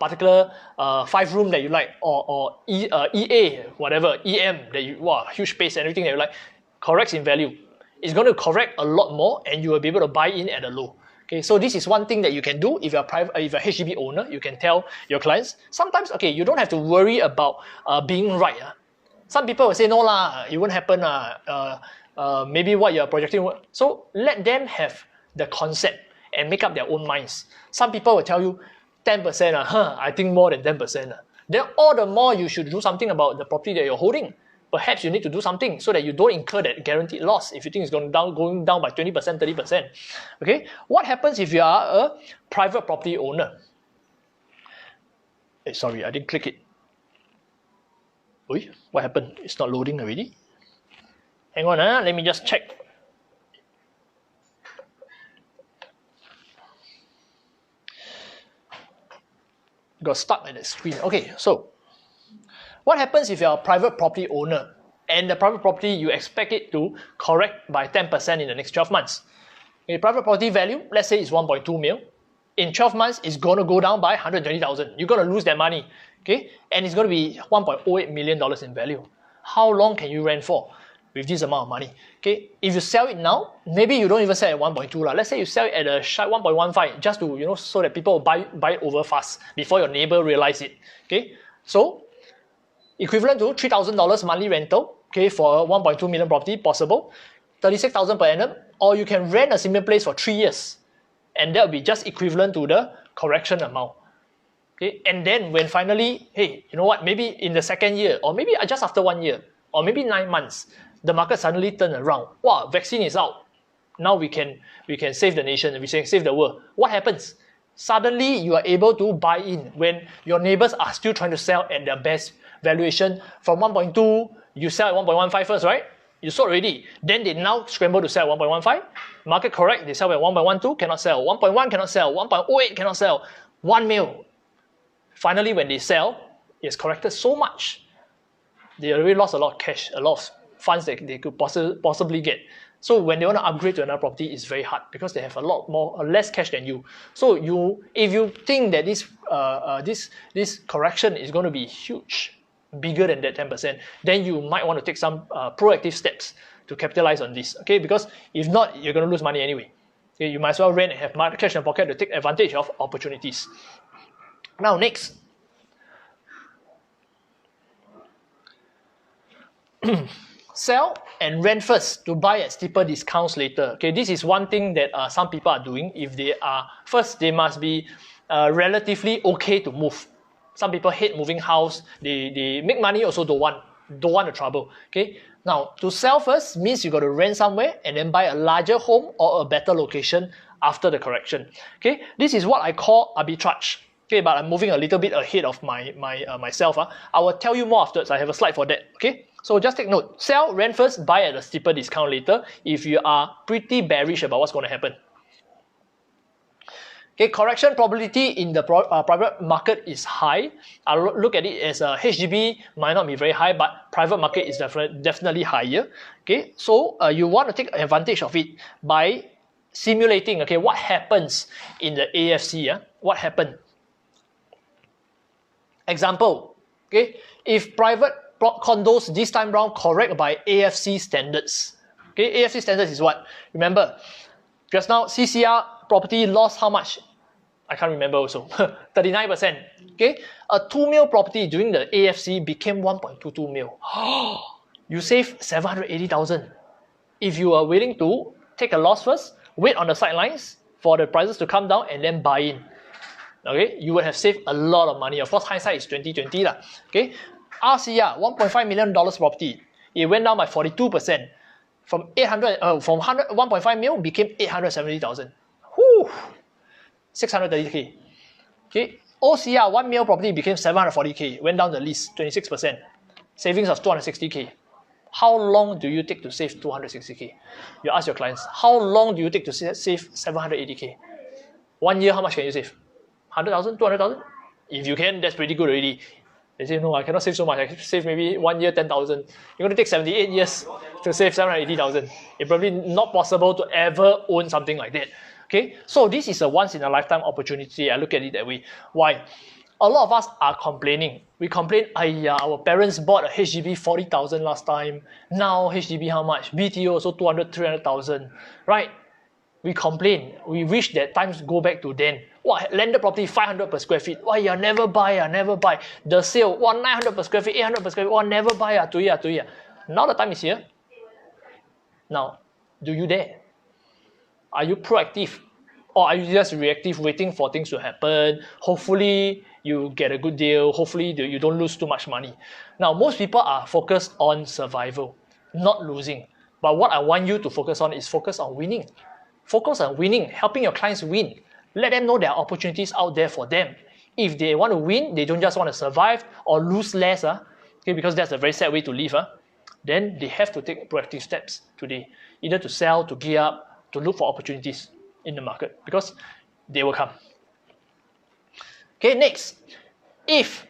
particular 5-room that you like, or EA, whatever, EM that you, wow, huge space and everything that you like, corrects in value. It's going to correct a lot more and you will be able to buy in at a low. Okay, so this is one thing that you can do if you're if you're a HDB owner. You can tell your clients. Sometimes, okay, you don't have to worry about being right. Some people will say, no lah, it won't happen. Maybe what you're projecting. So let them have the concept and make up their own minds. Some people will tell you, 10%, I think more than 10%. Then all the more you should do something about the property that you're holding. Perhaps you need to do something so that you don't incur that guaranteed loss if you think it's going down by 20%, 30%. Okay, what happens if you are a private property owner? Hey, sorry, I didn't click it. Oi, what happened? It's not loading already. Hang on, let me just check. Got stuck at the screen. Okay, so what happens if you're a private property owner and the private property you expect it to correct by 10% in the next 12 months? Okay, private property value, let's say it's 1.2 mil. In 12 months, it's going to go down by 120,000. You're going to lose that money, okay? And it's going to be $1.08 million in value. How long can you rent for with this amount of money? Okay, if you sell it now, maybe you don't even sell at 1.2. Let's say you sell it at a shy 1.15 just to, so that people buy it over fast before your neighbor realize it. Okay, so equivalent to $3,000 monthly rental, okay, for a 1.2 million property, possible, 36,000 per annum, or you can rent a similar place for 3 years, and that will be just equivalent to the correction amount. Okay, and then when finally, hey, you know what, maybe in the second year, or maybe just after 1 year, or maybe 9 months, the market suddenly turned around. Wow, vaccine is out. Now we can save the nation, we can save the world. What happens? Suddenly you are able to buy in when your neighbors are still trying to sell at their best valuation. From 1.2, you sell at 1.15 first, right? You sold already. Then they now scramble to sell at 1.15. Market correct, they sell at 1.12, cannot sell. 1.1 cannot sell. 1.08 cannot sell. 1 mil. Finally, when they sell, it's corrected so much. They already lost a lot of cash, a lot of funds that they could possibly get. So when they want to upgrade to another property, it's very hard because they have a lot more, less cash than you. So if you think that this correction is going to be huge, bigger than that 10%, then you might want to take some proactive steps to capitalize on this. Okay, because if not, you're going to lose money anyway. Okay, you might as well rent and have cash in your pocket to take advantage of opportunities. Now next. sell and rent first to buy at steeper discounts later. Okay, this is one thing that some people are doing. If they are first, they must be relatively okay to move. Some people hate moving house. They make money, also don't want the trouble. Okay, now to sell first means you got to rent somewhere and then buy a larger home or a better location after the correction. Okay, this is what I call arbitrage. Okay, but I'm moving a little bit ahead of myself. I will tell you more afterwards. I have a slide for that. Okay, so just take note. Sell, rent first, buy at a steeper discount later if you are pretty bearish about what's going to happen. Okay, correction probability in the private market is high. I'll look at it as HDB might not be very high, but private market is definitely higher. Okay, so you want to take advantage of it by simulating. Okay, what happens in the AFC? What happened? Example. Okay, if private condos this time round correct by AFC standards. Okay, AFC standards is what? Remember, just now CCR property lost how much? I can't remember also. 39%. Okay, a 2 mil property during the AFC became 1.22 mil. You save 780,000. If you are willing to take a loss first, wait on the sidelines for the prices to come down and then buy in. Okay, you would have saved a lot of money. Of course, hindsight is 2020 lah. Okay, RCR $1.5 million property. It went down by 42%. From 1.5 mil became 870,000. Whew. 630k. Okay, OCR 1 mil property became 740k, went down the least, 26%. Savings of 260k. How long do you take to save 260k? You ask your clients, how long do you take to save 780k? 1 year, how much can you save? 100,000, 200,000? If you can, that's pretty good already. They say, no, I cannot save so much. I can save maybe 1 year, 10,000. You're going to take 78 years to save 780,000. It's probably not possible to ever own something like that. Okay, so this is a once in a lifetime opportunity. I look at it that way. Why? A lot of us are complaining. We complain, our parents bought a HDB 40,000 last time. Now HDB how much? BTO also 200, 300,000. Right? We complain. We wish that times go back to then. What, landed property 500 per square feet. Why, never buy, never buy. The sale, 900 per square feet, 800 per square feet. Never buy, to you. Now the time is here. Now, do you dare? Are you proactive? Or are you just reactive, waiting for things to happen? Hopefully, you get a good deal. Hopefully, you don't lose too much money. Now, most people are focused on survival, not losing. But what I want you to focus on is focus on winning. Focus on winning, helping your clients win. Let them know there are opportunities out there for them. If they want to win, they don't just want to survive or lose less, okay, because that's a very sad way to live. Then they have to take proactive steps today, either to sell, to gear up, to look for opportunities in the market, because they will come. Okay, next, if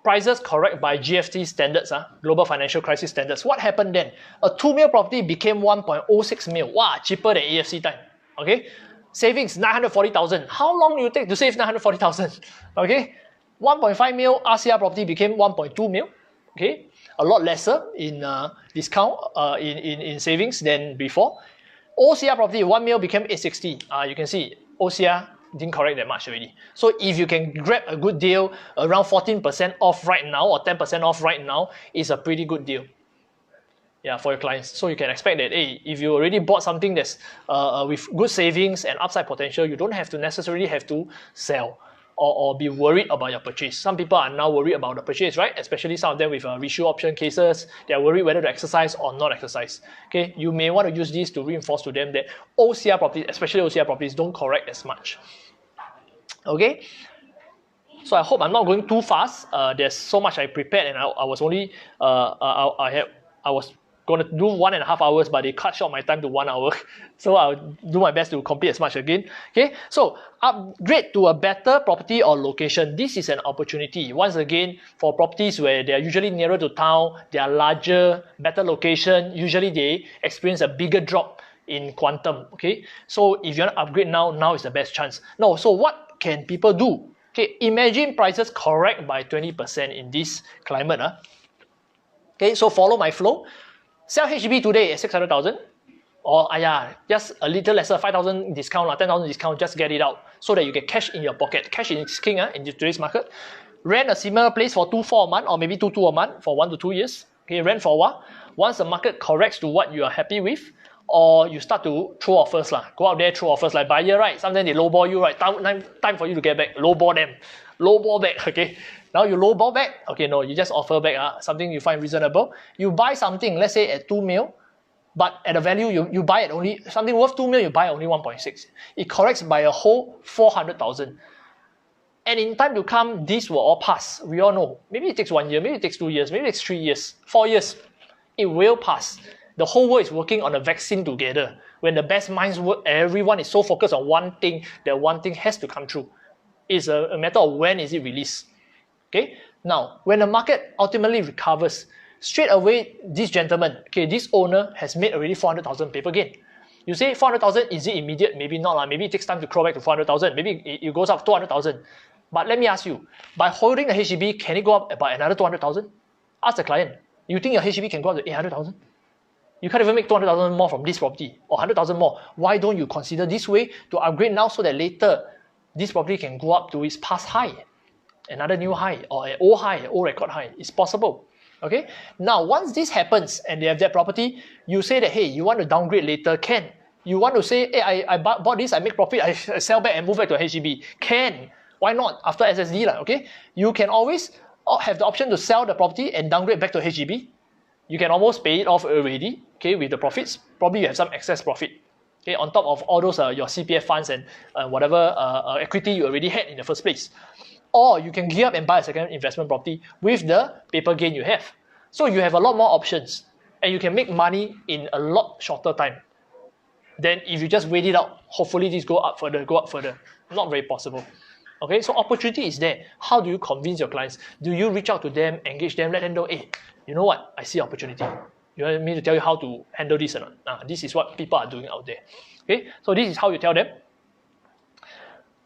prices correct by GFC standards, global financial crisis standards, what happened then? A 2 mil property became 1.06 mil. Wow, cheaper than AFC time. Okay, savings 940,000. How long do you take to save 940,000? Okay, 1.5 mil RCR property became 1.2 mil. Okay, a lot lesser in discount in savings than before. OCR property 1 mil became 860. You can see OCR didn't correct that much already. So if you can grab a good deal around 14% off right now or 10% off right now, it's a pretty good deal. Yeah, for your clients. So you can expect that, hey, if you already bought something that's with good savings and upside potential, you don't have to necessarily have to sell or be worried about your purchase. Some people are now worried about the purchase, right? Especially some of them with reissue option cases. They are worried whether to exercise or not exercise. Okay, you may want to use this to reinforce to them that OCR properties, especially OCR properties, don't correct as much. Okay, so I hope I'm not going too fast. There's so much I prepared, and I was only I was going to do 1.5 hours, but they cut short my time to 1 hour. So I'll do my best to complete as much again. Okay, so upgrade to a better property or location. This is an opportunity. Once again, for properties where they are usually nearer to town, they are larger, better location, usually they experience a bigger drop in quantum. Okay, so if you want to upgrade now is the best chance. No, so what can people do? Okay, imagine prices correct by 20% in this climate. Okay, so follow my flow. Sell HDB today at 600,000, or just a little lesser, 5,000 discount, 10,000 discount, just get it out so that you get cash in your pocket. Cash is king in today's market. Rent a similar place for 2-4 a month, or maybe 2-2 a month for 1 to 2 years. Okay, rent for a while. once the market corrects to what you are happy with, or you start to throw offers lah. Go out there, throw offers like buyer, right? Sometimes they lowball you, right? Time for you to get back. Lowball them. Lowball back, okay? Now you lowball back, okay, no, you just offer back something you find reasonable. You buy something, let's say at 2 mil, but at a value, you buy it only, something worth 2 mil, you buy only 1.6. It corrects by a whole 400,000. And in time to come, these will all pass. We all know. Maybe it takes 1 year, maybe it takes 2 years, maybe it takes 3 years, 4 years. It will pass. The whole world is working on a vaccine together. When the best minds work, everyone is so focused on one thing, that one thing has to come true. It's a matter of when is it released. Okay? Now, when the market ultimately recovers, straight away, this gentleman, okay, this owner has made already 400,000 paper gain. You say 400,000, is it immediate? Maybe not. Maybe it takes time to crawl back to 400,000. Maybe it goes up 200,000. But let me ask you, by holding the HDB, can it go up by another 200,000? Ask the client, you think your HDB can go up to 800,000? You can't even make 200,000 more from this property, or 100,000 more. Why don't you consider this way to upgrade now so that later this property can go up to its past high, another new high, or an old high, an old record high? It's possible. Okay. Now, once this happens and they have that property, you say that, hey, you want to downgrade later, can. You want to say, hey, I bought this, I make profit, I sell back and move back to HDB. Can. Why not? After SSD, okay? You can always have the option to sell the property and downgrade back to HDB. You can almost pay it off already, okay, with the profits. Probably you have some excess profit, okay, on top of all those your CPF funds and whatever equity you already had in the first place. Or you can gear up and buy a second investment property with the paper gain you have. So you have a lot more options, and you can make money in a lot shorter time. Then if you just wait it out, hopefully this go up further. Not very possible. Okay, so opportunity is there. How do you convince your clients? Do you reach out to them, engage them, let them know, hey, you know what? I see opportunity. You want me to tell you how to handle this or not? This is what people are doing out there. Okay, so this is how you tell them.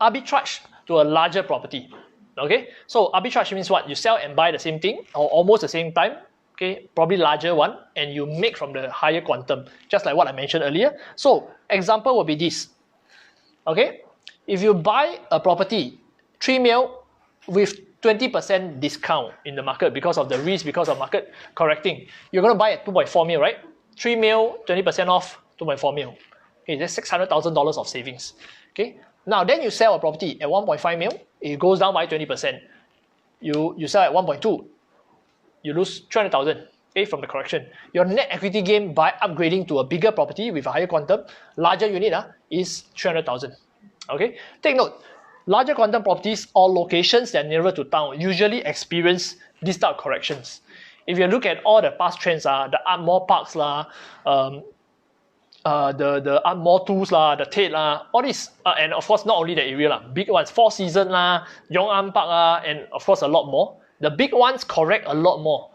Arbitrage to a larger property. Okay, so arbitrage means what? You sell and buy the same thing, or almost the same time. Okay, probably larger one, and you make from the higher quantum, just like what I mentioned earlier. So example will be this. Okay, if you buy a property, 3 mil with 20% discount in the market because of the risk, because of market correcting, you're going to buy at 2.4 mil, right? 3 mil, 20% off, 2.4 mil. Okay, that's $600,000 of savings. Okay, now then you sell a property at 1.5 mil, it goes down by 20%. You sell at 1.2, you lose 300,000, okay, from the correction. Your net equity gain by upgrading to a bigger property with a higher quantum, larger unit is 300,000. Okay, take note, larger quantum properties or locations that are nearer to town usually experience these type of corrections. If you look at all the past trends, the Ardmore Parks, the Ardmore 2s, the Tate, all this, and of course not only the area, big ones, Four Seasons, Yong An Park, and of course a lot more. The big ones correct a lot more,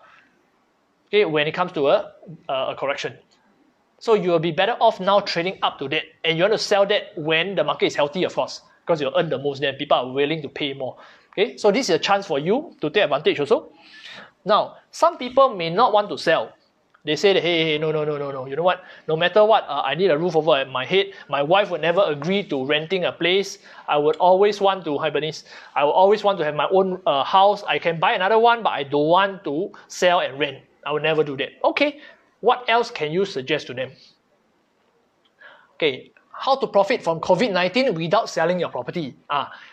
okay, when it comes to a correction. So you will be better off now trading up to that, and you want to sell that when the market is healthy, of course, because you'll earn the most, then people are willing to pay more. Okay, so this is a chance for you to take advantage also. Now, some people may not want to sell. They say that, hey, no, you know what? No matter what, I need a roof over my head. My wife would never agree to renting a place. I would always want to, hi Bernice, I would always want to have my own house. I can buy another one, but I don't want to sell and rent. I would never do that. Okay, what else can you suggest to them? Okay, how to profit from COVID-19 without selling your property.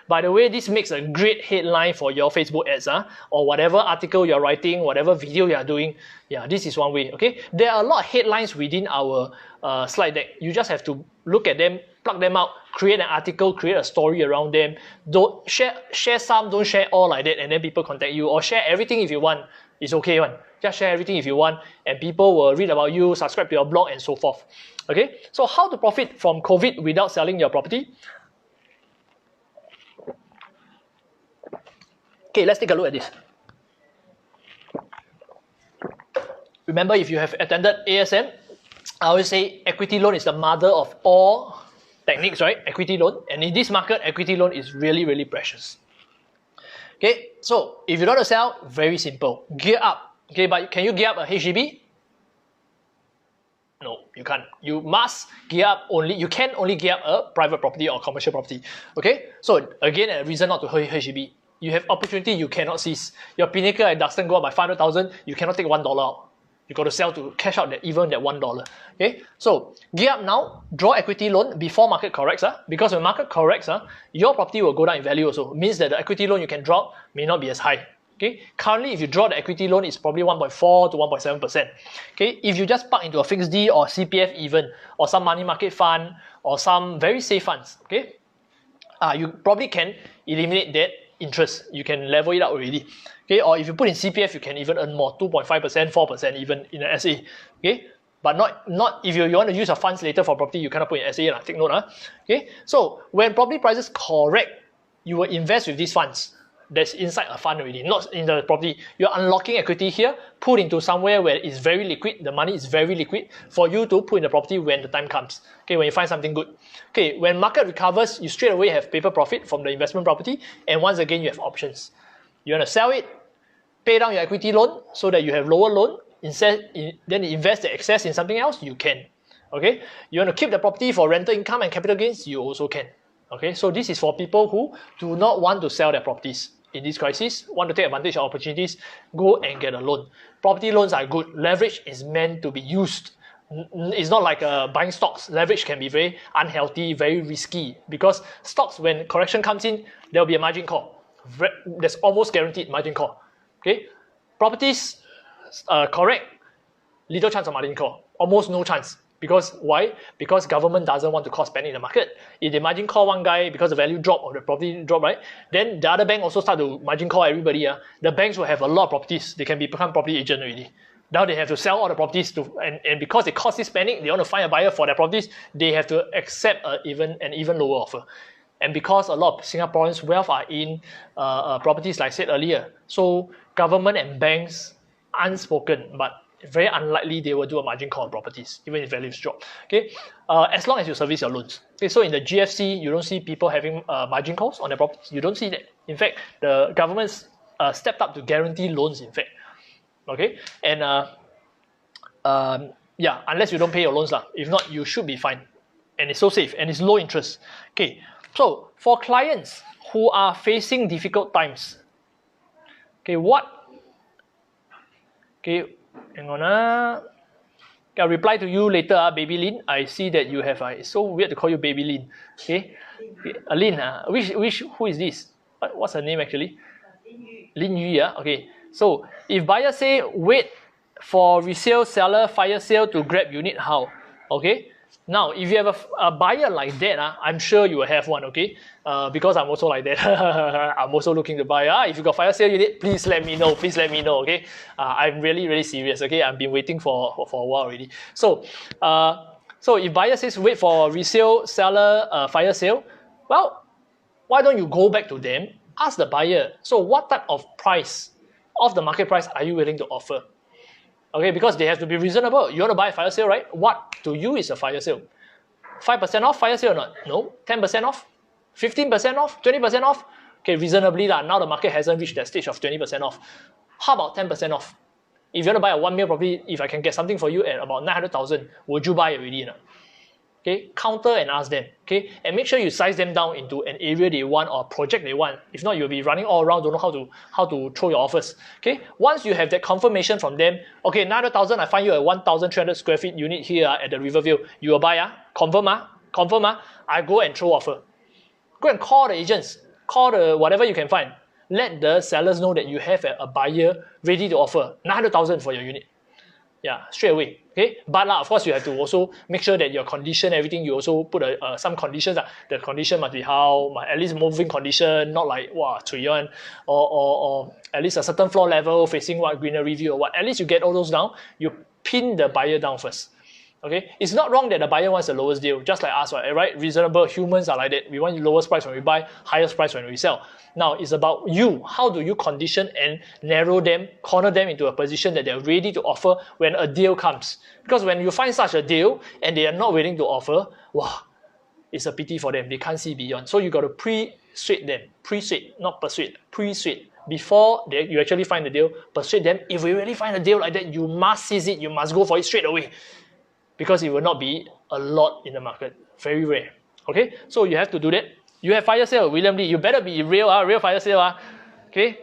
By the way, this makes a great headline for your Facebook ads, or whatever article you're writing, whatever video you're doing. Yeah, this is one way. Okay, there are a lot of headlines within our slide deck. You just have to look at them, plug them out, create an article, create a story around them. Don't share some, don't share all like that, and then people contact you, or share everything if you want. It's okay one. Just share everything if you want, and people will read about you, subscribe to your blog, and so forth. Okay, so how to profit from COVID without selling your property? Okay, let's take a look at this. Remember, if you have attended ASM, I always say equity loan is the mother of all techniques, right? Equity loan. And in this market, equity loan is really, really precious. Okay, so if you don't want to sell, very simple. Gear up. Okay, but can you gear up a HDB? No, you can't. You must gear up only, you can only gear up a private property or commercial property. Okay, so again, a reason not to HDB. You have opportunity you cannot seize. Your Pinnacle at Duxton go up by 500,000, you cannot take $1 out. You got to sell to cash out even that $1. Okay, so gear up now, draw equity loan before market corrects. Because when market corrects, your property will go down in value also. It means that the equity loan you can draw may not be as high. Okay, currently if you draw the equity loan, it's probably 1.4 to 1.7%. Okay, if you just park into a fixed D or CPF even, or some money market fund, or some very safe funds, okay, you probably can eliminate that interest. You can level it out already. Okay, or if you put in CPF, you can even earn more, 2.5%, 4% even in an SA. Okay, but not if you want to use your funds later for property, you cannot put in SA. Take note. Okay, so when property prices correct, you will invest with these funds that's inside a fund already, not in the property. You're unlocking equity here, put into somewhere where it's very liquid, the money is very liquid for you to put in the property when the time comes. Okay, when you find something good. Okay, when market recovers, you straight away have paper profit from the investment property, and once again you have options. You want to sell it, pay down your equity loan so that you have lower loan, then invest the excess in something else, you can. Okay, you want to keep the property for rental income and capital gains, you also can. Okay, so this is for people who do not want to sell their properties in this crisis, want to take advantage of opportunities, go and get a loan. Property loans are good. Leverage is meant to be used. It's not like buying stocks. Leverage can be very unhealthy, very risky, because stocks, when correction comes in, there will be a margin call. There's almost guaranteed margin call. Okay, properties correct, little chance of margin call, almost no chance. Because why? Because government doesn't want to cause panic in the market. If they margin call one guy because the value drop or the property drop, right? Then the other bank also start to margin call everybody. The banks will have a lot of properties. They can become property agent already. Now they have to sell all the properties and because they cause this panic, they want to find a buyer for their properties, they have to accept an even lower offer. And because a lot of Singaporeans' wealth are in properties, like I said earlier, so government and banks, unspoken, but very unlikely they will do a margin call on properties, even if values drop. Okay, as long as you service your loans. Okay, so in the GFC, you don't see people having margin calls on their properties. You don't see that. In fact, the government's stepped up to guarantee loans. In fact, okay, and yeah, unless you don't pay your loans, if not, you should be fine. And it's so safe and it's low interest. Okay, so for clients who are facing difficult times, okay, hang on. I'll reply to you later, Baby Lin. I see that you have. It's so weird to call you Baby Lin. Okay, Lin. Who is this? What's her name actually? Lin Yu. Okay. So if buyer say wait for resale seller fire sale to grab unit, how? Okay. Now, if you have a buyer like that, I'm sure you will have one, okay? Because I'm also like that. I'm also looking to buy. If you got fire sale unit, please let me know. Please let me know, okay? I'm really, really serious, okay? I've been waiting for a while already. So if buyer says wait for resale seller fire sale, well, why don't you go back to them, ask the buyer, so what type of price, of the market price, are you willing to offer? Okay, because they have to be reasonable. You want to buy a fire sale, right? What to you is a fire sale? 5% off fire sale or not? No. 10% off? 15% off? 20% off? Okay, reasonably now the market hasn't reached that stage of 20% off. How about 10% off? If you want to buy a 1 mil property, if I can get something for you at about 900,000, would you buy already? Okay, counter and ask them. Okay, and make sure you size them down into an area they want or a project they want. If not, you'll be running all around, don't know how to throw your offers. Okay, once you have that confirmation from them, okay, 900,000, I find you a 1,300 square feet unit here at the Riverview. You will buy, confirm, I go and throw offer. Go and call the agents, call the whatever you can find. Let the sellers know that you have a buyer ready to offer 900,000 for your unit. Yeah, straight away. Okay, but of course you have to also make sure that your condition, everything, you also put some conditions. The condition must be at least moving condition, not like cui or at least a certain floor level facing greenery view or what. At least you get all those down. You pin the buyer down first. Okay, it's not wrong that the buyer wants the lowest deal, just like us, right? Reasonable humans are like that. We want the lowest price when we buy, highest price when we sell. Now it's about you. How do you condition and narrow them, corner them into a position that they're ready to offer when a deal comes? Because when you find such a deal and they are not willing to offer, it's a pity for them. They can't see beyond. So you got to persuade them. Persuade, not persuade. Persuade. Before you actually find the deal, persuade them. If we really find a deal like that, you must seize it. You must go for it straight away. Because it will not be a lot in the market. Very rare. Okay? So you have to do that. You have fire sale, William Lee. You better be real fire sale. Okay?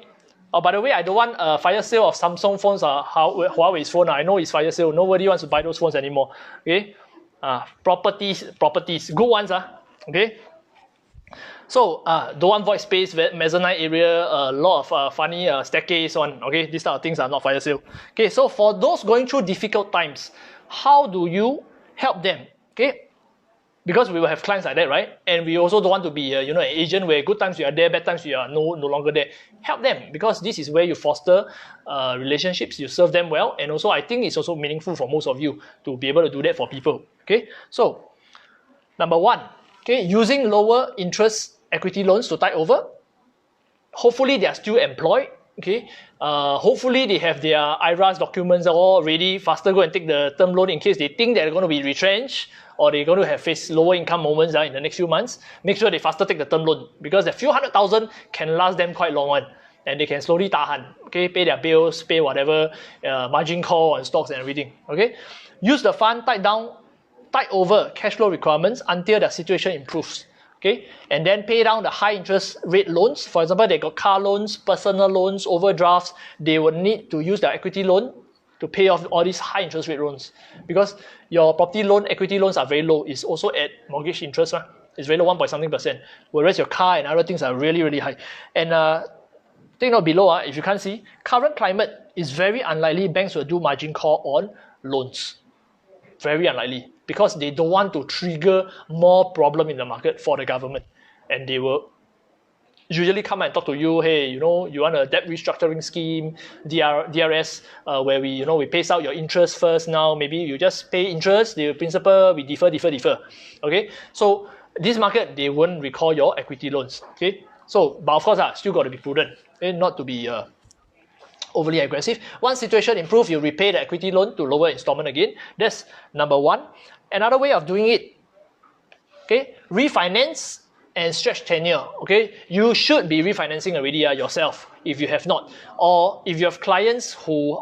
Oh, by the way, I don't want a fire sale of Samsung phones or Huawei's phone. I know it's fire sale. Nobody wants to buy those phones anymore. Okay, properties, good ones. Okay. So, don't want void space, mezzanine area, a lot of funny staircase on. Okay, these type of things are not fire sale. Okay, so for those going through difficult times, how do you help them? Okay, because we will have clients like that, right? And we also don't want to be an agent where good times you are there, bad times you are no longer there. Help them, because this is where you foster relationships, you serve them well, and also I think it's also meaningful for most of you to be able to do that for people. Okay, so number one, okay, using lower interest equity loans to tide over. Hopefully they are still employed. Okay, hopefully they have their IRAS documents all ready. Faster go and take the term loan in case they think they're going to be retrenched or they're going to have face lower income moments in the next few months. Make sure they faster take the term loan, because a few $100,000 can last them quite long one, and they can slowly tahan. Okay, pay their bills, pay whatever margin call on stocks and everything. Okay, use the fund tide over cash flow requirements until the situation improves. Okay, and then pay down the high interest rate loans. For example, they got car loans, personal loans, overdrafts. They would need to use their equity loan to pay off all these high interest rate loans, because your property loan, equity loans are very low. It's also at mortgage interest. It's very low, 1.something%. Whereas your car and other things are really, really high. And take note below, if you can't see, current climate is very unlikely banks will do margin call on loans. Very unlikely, because they don't want to trigger more problem in the market for the government, and they will usually come and talk to you. Hey, you want a debt restructuring scheme, DRS, where we pace out your interest first. Now maybe you just pay interest, the principal we defer. Okay, so this market they won't recall your equity loans. Okay, so but of course still got to be prudent, and not to be overly aggressive. Once situation improves, you repay the equity loan to lower installment again. That's number one. Another way of doing it, okay, refinance and stretch tenure. Okay, you should be refinancing already yourself if you have not, or if you have clients who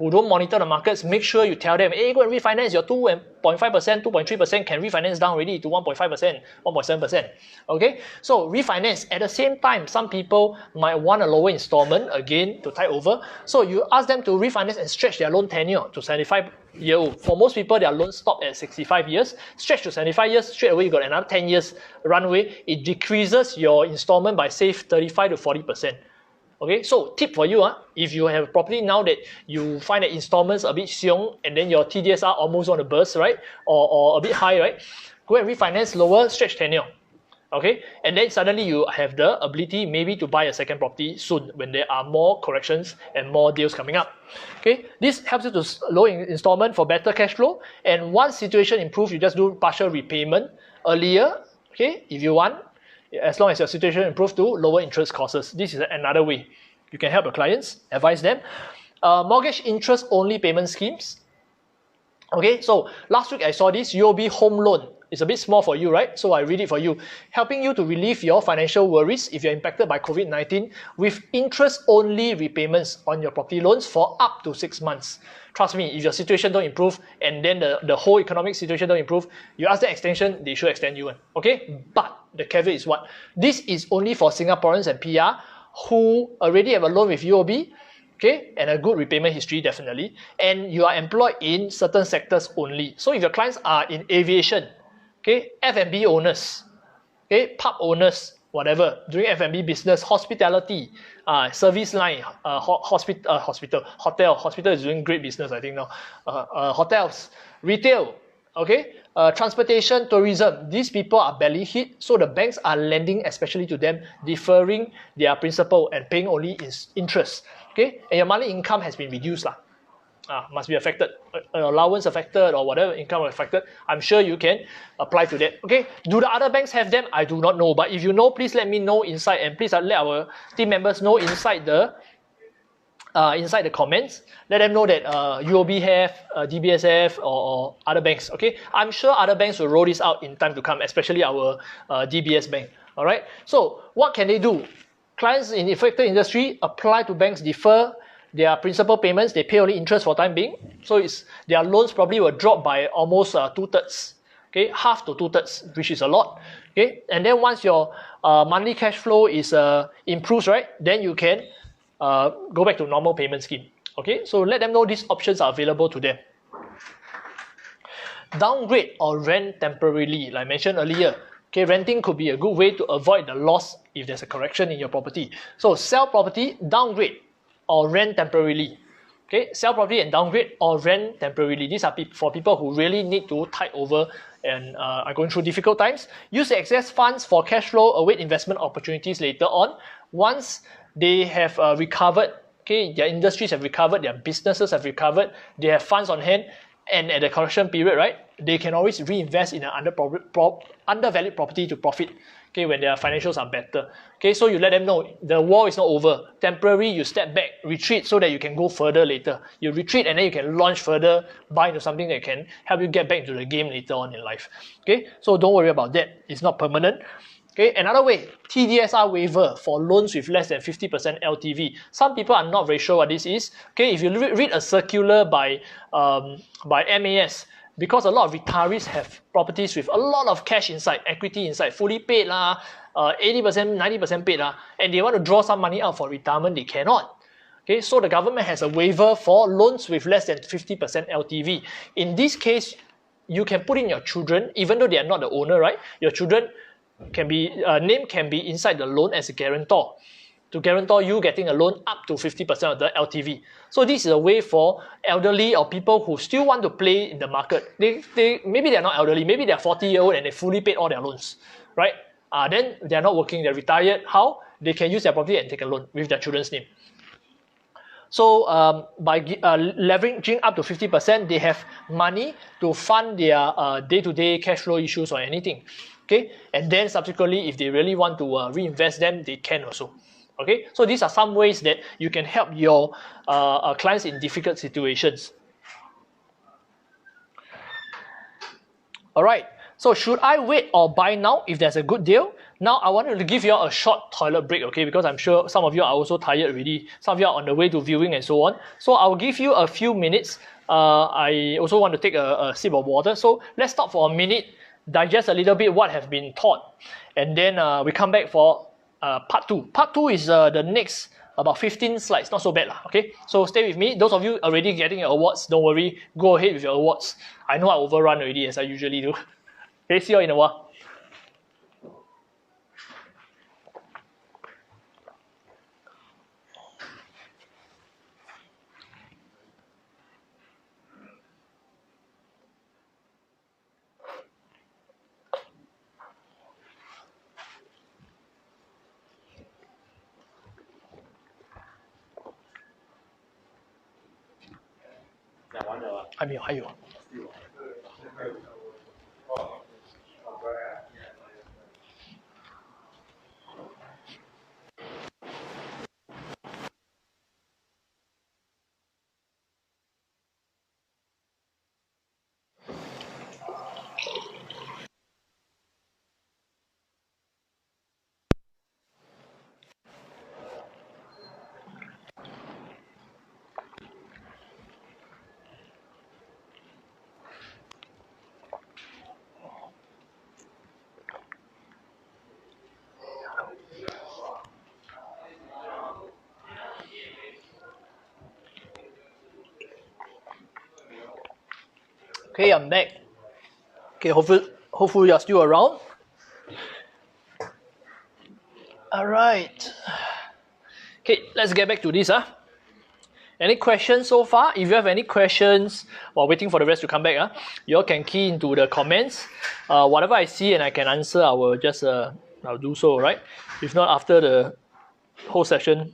don't monitor the markets, make sure you tell them, hey, go and refinance your 2.5%, 2.3% can refinance down already to 1.5%, 1.7%. Okay, so refinance. At the same time, some people might want a lower installment again to tide over. So you ask them to refinance and stretch their loan tenure to 75-year-old. For most people, their loans stop at 65 years. Stretch to 75 years, straight away you got another 10 years runway. It decreases your installment by say 35 to 40%. Okay, so tip for you, if you have a property now that you find that installments a bit xiong and then your TDS are almost on the burst, right, or a bit high, right, go and refinance lower, stretch tenure. Okay, and then suddenly you have the ability maybe to buy a second property soon when there are more corrections and more deals coming up. Okay, this helps you to lower installment for better cash flow, and once situation improves, you just do partial repayment earlier. Okay, if you want, as long as your situation improves to lower interest costs. This is another way you can help your clients, advise them. Mortgage interest only payment schemes. Okay, so last week I saw this UOB home loan. It's a bit small for you, right? So I read it for you. Helping you to relieve your financial worries if you're impacted by COVID-19 with interest-only repayments on your property loans for up to 6 months. Trust me, if your situation don't improve and then the whole economic situation don't improve, you ask the extension, they should extend you one. Okay? But the caveat is what? This is only for Singaporeans and PR who already have a loan with UOB, okay, and a good repayment history definitely, and you are employed in certain sectors only. So if your clients are in aviation, okay, F&B owners, okay, pub owners, whatever, doing F&B business, hospitality, service line, hospital is doing great business, I think now, hotels, retail, okay, transportation, tourism, these people are badly hit, so the banks are lending especially to them, deferring their principal and paying only interest, okay, and your monthly income has been reduced must be affected, allowance affected or whatever income affected. I'm sure you can apply to that. Okay, do the other banks have them? I do not know, but if you know, please let me know inside, and please let our team members know inside the comments. Let them know that UOB have, DBS have, or other banks. Okay, I'm sure other banks will roll this out in time to come, especially our DBS bank. All right. So what can they do? Clients in affected industry apply to banks, defer their principal payments, they pay only interest for time being. So their loans probably will drop by almost 2/3. Okay, half to 2/3, which is a lot. Okay, and then once your monthly cash flow is improves, right, then you can go back to normal payment scheme. Okay, so let them know these options are available to them. Downgrade or rent temporarily, like I mentioned earlier. Okay, renting could be a good way to avoid the loss if there's a correction in your property. So sell property, downgrade, or rent temporarily. Okay, sell property and downgrade or rent temporarily. These are for people who really need to tide over and are going through difficult times. Use the excess funds for cash flow, await investment opportunities later on. Once they have recovered, okay, their industries have recovered, their businesses have recovered, they have funds on hand, and at the correction period, right, they can always reinvest in an undervalued property to profit, okay, when their financials are better. Okay, so you let them know the war is not over. Temporary, you step back, retreat so that you can go further later. You retreat and then you can launch further, buy into something that can help you get back into the game later on in life. Okay, so don't worry about that. It's not permanent. Okay, another way, TDSR waiver for loans with less than 50% LTV. Some people are not very sure what this is. Okay, if you read a circular by MAS, because a lot of retirees have properties with a lot of cash inside, equity inside, fully paid 80%, 90% paid and they want to draw some money out for retirement, they cannot. Okay, so the government has a waiver for loans with less than 50% LTV. In this case, you can put in your children, even though they are not the owner, right? Your children can be name can be inside the loan as a guarantor to guarantor you getting a loan up to 50% of the LTV. So this is a way for elderly or people who still want to play in the market. Maybe they're not elderly, maybe they're 40-year-old and they fully paid all their loans, right? Then they're not working, they're retired. How? They can use their property and take a loan with their children's name. So by leveraging up to 50%, they have money to fund their day-to-day cash flow issues or anything. Okay, and then subsequently, if they really want to reinvest them, they can also. Okay, so these are some ways that you can help your clients in difficult situations. All right, so should I wait or buy now if there's a good deal? Now, I wanted to give you all a short toilet break, okay, because I'm sure some of you are also tired already. Some of you are on the way to viewing and so on. So I'll give you a few minutes. I also want to take a sip of water. So let's stop for a minute, digest a little bit what has been taught, and then we come back for part 2. Part 2 is the next about 15 slides, not so bad, okay? So stay with me. Those of you already getting your awards, don't worry, go ahead with your awards. I know I overrun already as I usually do. Okay, see you in a while.还没有，还有。Okay, I'm back. Okay, hopefully you're still around. All right. Okay, let's get back to this. Any questions so far? If you have any questions while waiting for the rest to come back, you all can key into the comments. Whatever I see and I can answer, I will just I'll do so, right? If not, after the whole session,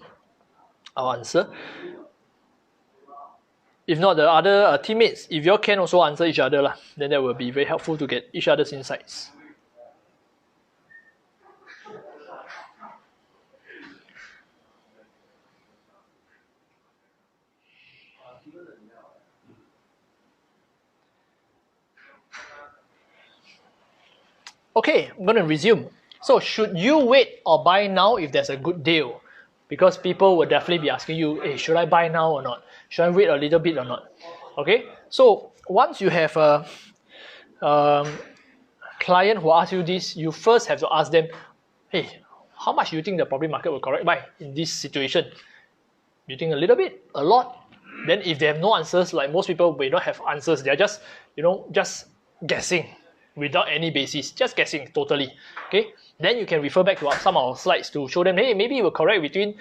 I'll answer. If not, the other teammates, if you all can also answer each other, then that will be very helpful to get each other's insights. Okay, I'm going to resume. So should you wait or buy now if there's a good deal? Because people will definitely be asking you, hey, should I buy now or not? Should I wait a little bit or not? Okay, so once you have a client who asks you this, you first have to ask them, hey, how much do you think the property market will correct by in this situation? You think a little bit, a lot? Then if they have no answers, like most people may not have answers, they're just, just guessing without any basis, just guessing totally. Okay, then you can refer back to some of our slides to show them, hey, maybe you were correct between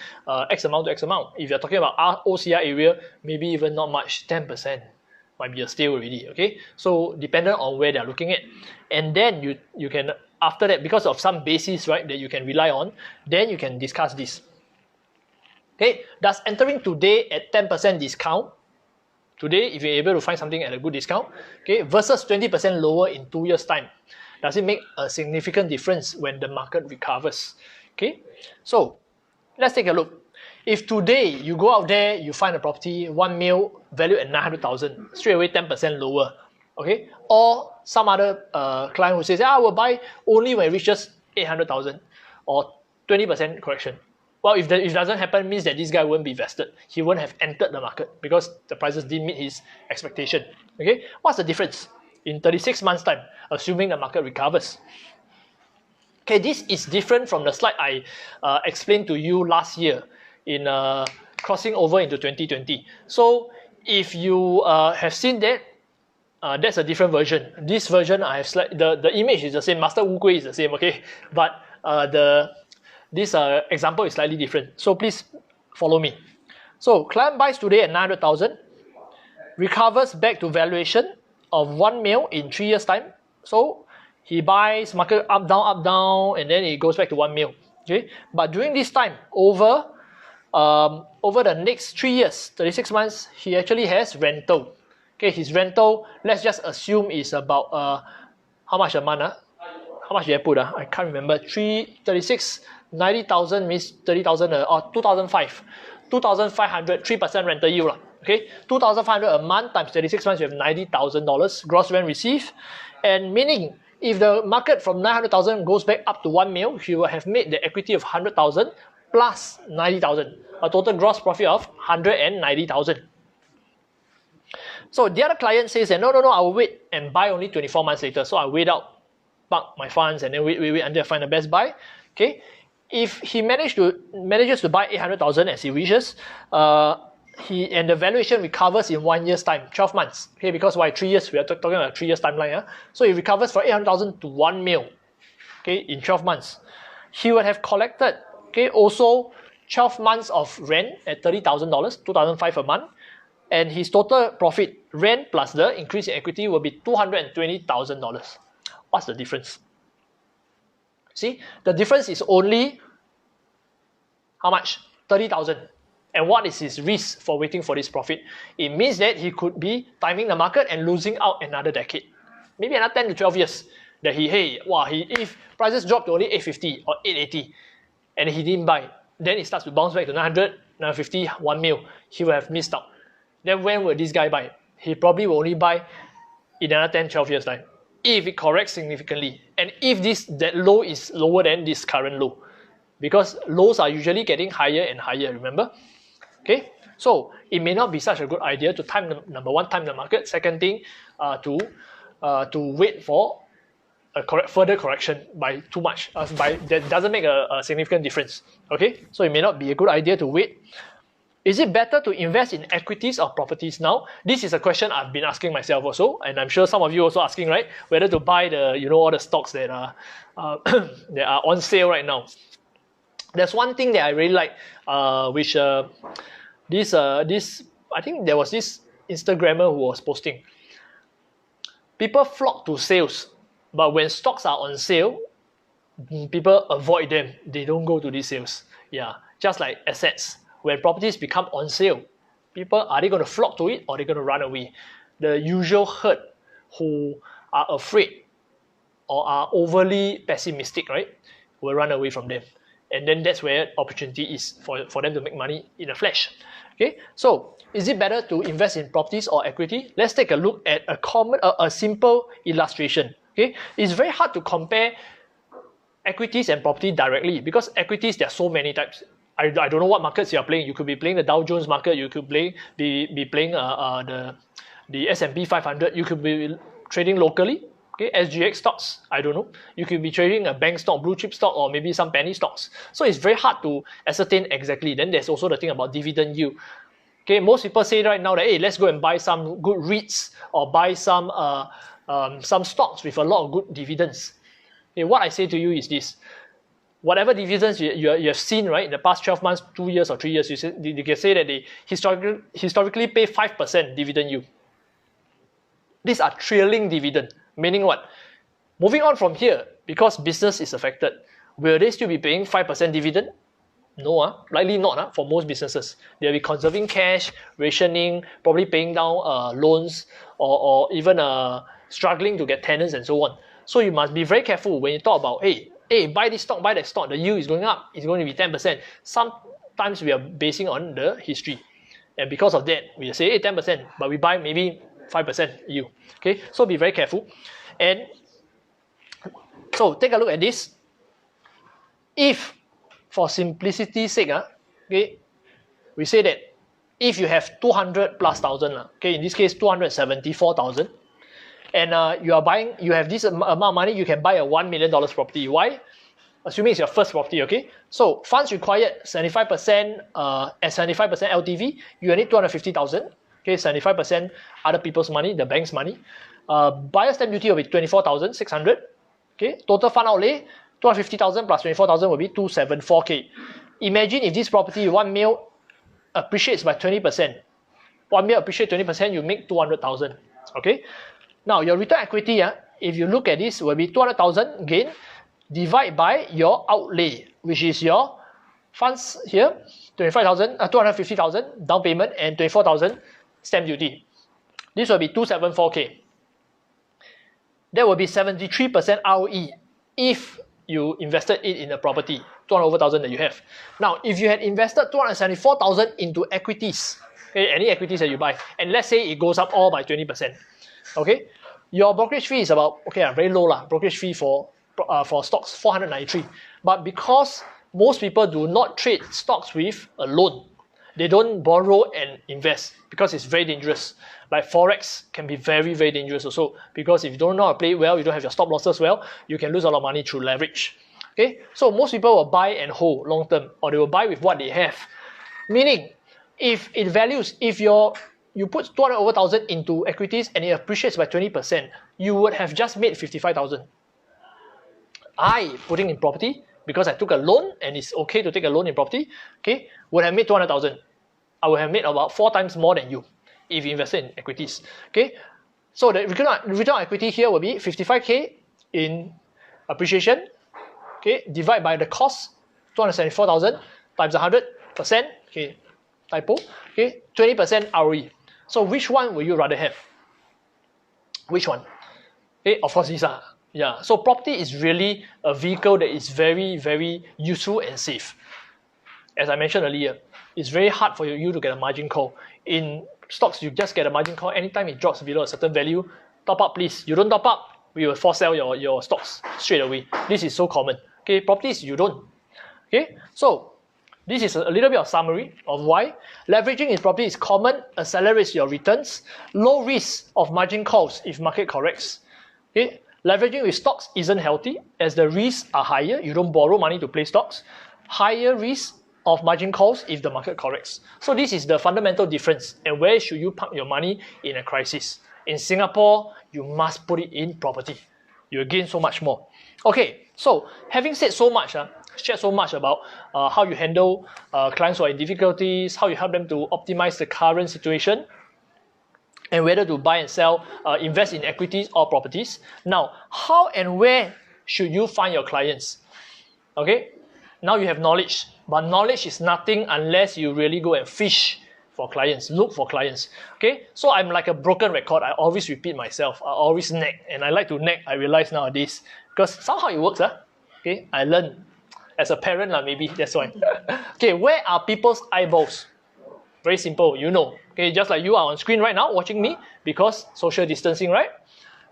X amount to X amount. If you're talking about OCR area, maybe even not much, 10% might be a steal already. Okay, so dependent on where they're looking at, and then you can, after that, because of some basis, right, that you can rely on, then you can discuss this. Okay, does entering today at 10% discount, today if you're able to find something at a good discount, okay, versus 20% lower in 2 years time, does it make a significant difference when the market recovers? Okay, so let's take a look. If today you go out there, you find a property 1 mil valued at 900,000, straight away 10% lower, okay, or some other client who says, I will buy only when it reaches 800,000 or 20% correction. Well, if it doesn't happen, means that this guy won't be vested. He won't have entered the market because the prices didn't meet his expectation. Okay, what's the difference in 36 months time, assuming the market recovers? Okay, this is different from the slide I explained to you last year in crossing over into 2020. So if you have seen that, that's a different version. This version I have the image is the same, Master Wu Gui is the same, okay, but this example is slightly different. So please follow me. So client buys today at 900,000, recovers back to valuation of 1 mil in 3 years time. So he buys, market up, down, and then it goes back to 1 mil. Okay, but during this time, over the next 3 years, 36 months, he actually has rental. Okay, his rental, let's just assume is about how much a month? How much did I put? I can't remember. 36, 90,000 means 30,000 or 2,500. 2,500, 3% rental yield. Okay, 2,500 a month times 36 months, you have $90,000 gross rent received. And meaning, if the market from 900,000 goes back up to 1 mil, he will have made the equity of 100,000 plus 90,000, a total gross profit of 190,000. So the other client says that no, I will wait and buy only 24 months later. So I wait out, park my funds, and then wait until I find the best buy. Okay, if he manages to buy 800,000 as he wishes, and the valuation recovers in 1 year's time, 12 months. Okay, because why 3 years? We are talking about 3 years timeline. So it recovers from 800,000 to 1 mil. Okay, in 12 months, he would have collected, okay, also 12 months of rent at $30,000, $2,500 a month. And his total profit, rent plus the increase in equity, will be $220,000. What's the difference? See, the difference is only how much? 30,000. And what is his risk for waiting for this profit? It means that he could be timing the market and losing out another decade, maybe another 10 to 12 years. That if prices drop to only 850 or 880, and he didn't buy, then it starts to bounce back to 900, 950, 1 mil. He will have missed out. Then when will this guy buy? He probably will only buy in another 10, 12 years time, if it corrects significantly, and if that low is lower than this current low, because lows are usually getting higher and higher, remember? Okay, so it may not be such a good idea to time number one, time the market. Second thing, to wait for a further correction by too much, that doesn't make a significant difference. Okay, so it may not be a good idea to wait. Is it better to invest in equities or properties now? This is a question I've been asking myself also, and I'm sure some of you also asking, right? Whether to buy all the stocks that are that are on sale right now. There's one thing that I really like, which I think there was this Instagrammer who was posting. People flock to sales, but when stocks are on sale, people avoid them. They don't go to these sales. Yeah, just like assets. When properties become on sale, are they going to flock to it or are they going to run away? The usual herd who are afraid or are overly pessimistic, right, will run away from them. And then that's where opportunity is for them to make money in a flash. Okay, so is it better to invest in properties or equity? Let's take a look at a simple illustration. Okay, it's very hard to compare equities and property directly because equities, there are so many types. I don't know what markets you are playing. You could be playing the Dow Jones market. You could be playing the S&P 500. You could be trading locally. Okay, SGX stocks, I don't know. You could be trading a bank stock, blue chip stock, or maybe some penny stocks. So it's very hard to ascertain exactly. Then there's also the thing about dividend yield. Okay, most people say right now that, hey, let's go and buy some good REITs or buy some stocks with a lot of good dividends. Okay, what I say to you is this. Whatever dividends you have seen, right, in the past 12 months, 2 years or 3 years, you can say that they historically pay 5% dividend yield. These are trailing dividend, meaning what? Moving on from here, because business is affected, will they still be paying 5% dividend? No, likely not for most businesses. They'll be conserving cash, rationing, probably paying down loans, or even struggling to get tenants and so on. So you must be very careful when you talk about, hey, buy this stock, buy that stock, the yield is going up, it's going to be 10%. Sometimes we are basing on the history. And because of that, we say, hey, 10%, but we buy maybe 5% yield. Okay, so be very careful. And so take a look at this. If, for simplicity's sake, okay, we say that if you have 200 plus thousand, okay, in this case 274,000, and you have this amount of money, you can buy a $1 million property. Why? Assuming it's your first property, okay? So funds required 75% at 75% LTV, you need 250,000. Okay, 75% other people's money, the bank's money. Buyer stamp duty will be 24,600. Okay, total fund outlay 250,000 plus 24,000 will be 274K. Imagine if this property 1 mil appreciates by 20%. 1 mil appreciate 20%, you make 200,000. Okay. Now your return equity, if you look at this, will be 200,000 gain, divide by your outlay, which is your funds here, 250,000 down payment and 24,000 stamp duty. This will be 274K. That will be 73% ROE if you invested it in a property, 200,000 that you have. Now, if you had invested 274,000 into equities, okay, any equities that you buy, and let's say it goes up all by 20%, okay, your brokerage fee is about, okay, very low brokerage fee for stocks, 493. But because most people do not trade stocks with a loan, they don't borrow and invest because it's very dangerous. Like Forex can be very, very dangerous also, because if you don't know how to play it well, you don't have your stop losses well, you can lose a lot of money through leverage. Okay, so most people will buy and hold long term, or they will buy with what they have. Meaning, if it values, if you put 200,000 into equities and it appreciates by 20%, you would have just made 55,000. I putting in property, because I took a loan and it's okay to take a loan in property, okay, would have made 200,000. I would have made about 4 times more than you if you invested in equities. Okay, so the return on equity here will be 55K in appreciation. Okay, divide by the cost, 274,000 times 100%. Okay, typo. Okay, 20% ROE. So which one will you rather have? Which one? Okay, of course these are. Yeah, so property is really a vehicle that is very, very useful and safe. As I mentioned earlier, it's very hard for you to get a margin call. In stocks, you just get a margin call anytime it drops below a certain value. Top up, please. You don't top up, we will force sell your stocks straight away. This is so common. Okay, properties, you don't. Okay, so this is a little bit of summary of why leveraging in property is common, accelerates your returns, low risk of margin calls if market corrects. Okay, leveraging with stocks isn't healthy as the risks are higher. You don't borrow money to play stocks. Higher risk of margin calls if the market corrects. So this is the fundamental difference. And where should you park your money in a crisis? In Singapore, you must put it in property. You'll gain so much more. Okay, so having said so much, shared so much about how you handle clients who are in difficulties, how you help them to optimize the current situation, and whether to buy and sell, invest in equities or properties. Now, how and where should you find your clients? Okay, now you have knowledge, but knowledge is nothing unless you really go and fish for clients, look for clients. Okay, so I'm like a broken record. I always repeat myself. I always nag, and I like to nag, I realize nowadays, because somehow it works. Okay, I learn as a parent, maybe that's why. Okay, where are people's eyeballs? Very simple, you know. Okay, just like you are on screen right now watching me, because social distancing, right?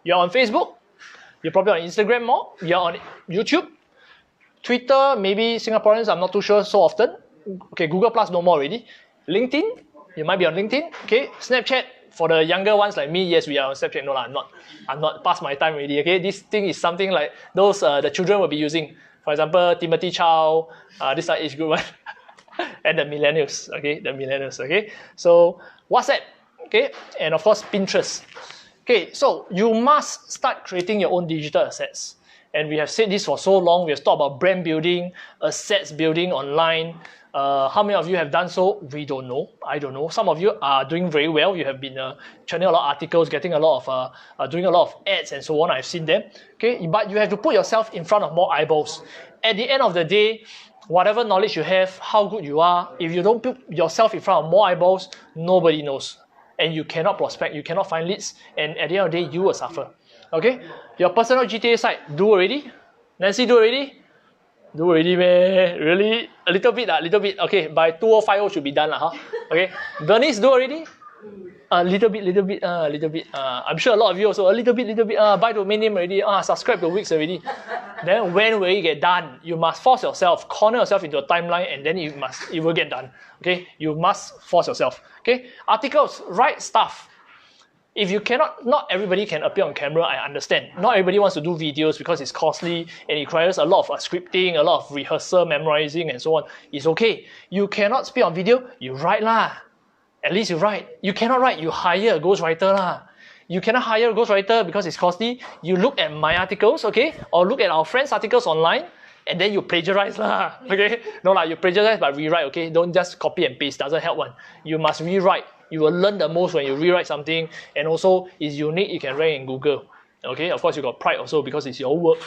You're on Facebook, you're probably on Instagram more, you're on YouTube, Twitter, maybe Singaporeans, I'm not too sure so often. Okay, Google Plus no more already. LinkedIn, you might be on LinkedIn. Okay, Snapchat, For the younger ones like me, yes, we are on Snapchat. No, I'm not past my time already. Okay, this thing is something like those the children will be using. For example, Timothy Chow, this are age group one, and the millennials. Okay, the millennials. Okay, so WhatsApp. Okay, and of course Pinterest. Okay, so you must start creating your own digital assets. And we have said this for so long. We have talked about brand building, assets building online. How many of you have done so? We don't know. I don't know. Some of you are doing very well. You have been churning a lot of articles, getting a lot of, doing a lot of ads and so on. I've seen them. Okay, but you have to put yourself in front of more eyeballs. At the end of the day, whatever knowledge you have, how good you are, if you don't put yourself in front of more eyeballs, nobody knows. And you cannot prospect, you cannot find leads, and at the end of the day, you will suffer. Okay? Your personal GTA site, do already? Nancy, do already? Do already, man. Really? A little bit, little bit. Okay, by 2050 should be done, huh? Okay. Bernice, do already? A little bit. I'm sure a lot of you also, a little bit. Buy domain name already. Subscribe to Wix already. Then when will it get done? You must force yourself, corner yourself into a timeline, and then it will get done. Okay? You must force yourself. Okay? Articles, write stuff. If you cannot, not everybody can appear on camera, I understand. Not everybody wants to do videos because it's costly and it requires a lot of scripting, a lot of rehearsal, memorizing and so on. It's okay. You cannot speak on video, you write lah. At least you write. You cannot write, you hire a ghostwriter lah. You cannot hire a ghostwriter because it's costly. You look at my articles, okay? Or look at our friends' articles online and then you plagiarize lah, okay? No lah, you plagiarize but rewrite, okay? Don't just copy and paste, doesn't help one. You must rewrite. You will learn the most when you rewrite something, and also it's unique, you can rank in Google. Okay, of course you got pride also because it's your work.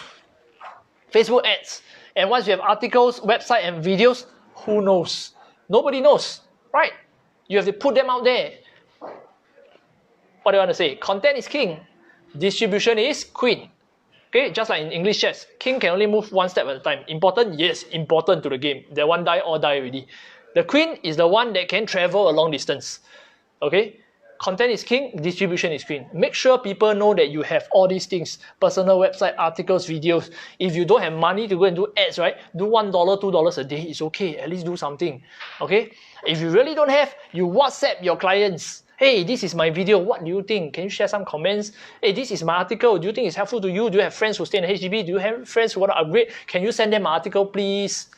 Facebook ads. And once you have articles, website and videos, who knows? Nobody knows, right? You have to put them out there. What do you want to say? Content is king. Distribution is queen. Okay, just like in English chess, king can only move one step at a time. Important? Yes, important to the game. That one die, all die already. The queen is the one that can travel a long distance. Okay, content is king, distribution is queen. Make sure people know that you have all these things, personal website, articles, videos. If you don't have money to go and do ads, right, do $1, $2 a day, it's okay, at least do something. Okay, if you really don't have, you WhatsApp your clients. Hey, this is my video, what do you think? Can you share some comments? Hey, this is my article, do you think it's helpful to you? Do you have friends who stay in HDB? Do you have friends who want to upgrade? Can you send them an article, please?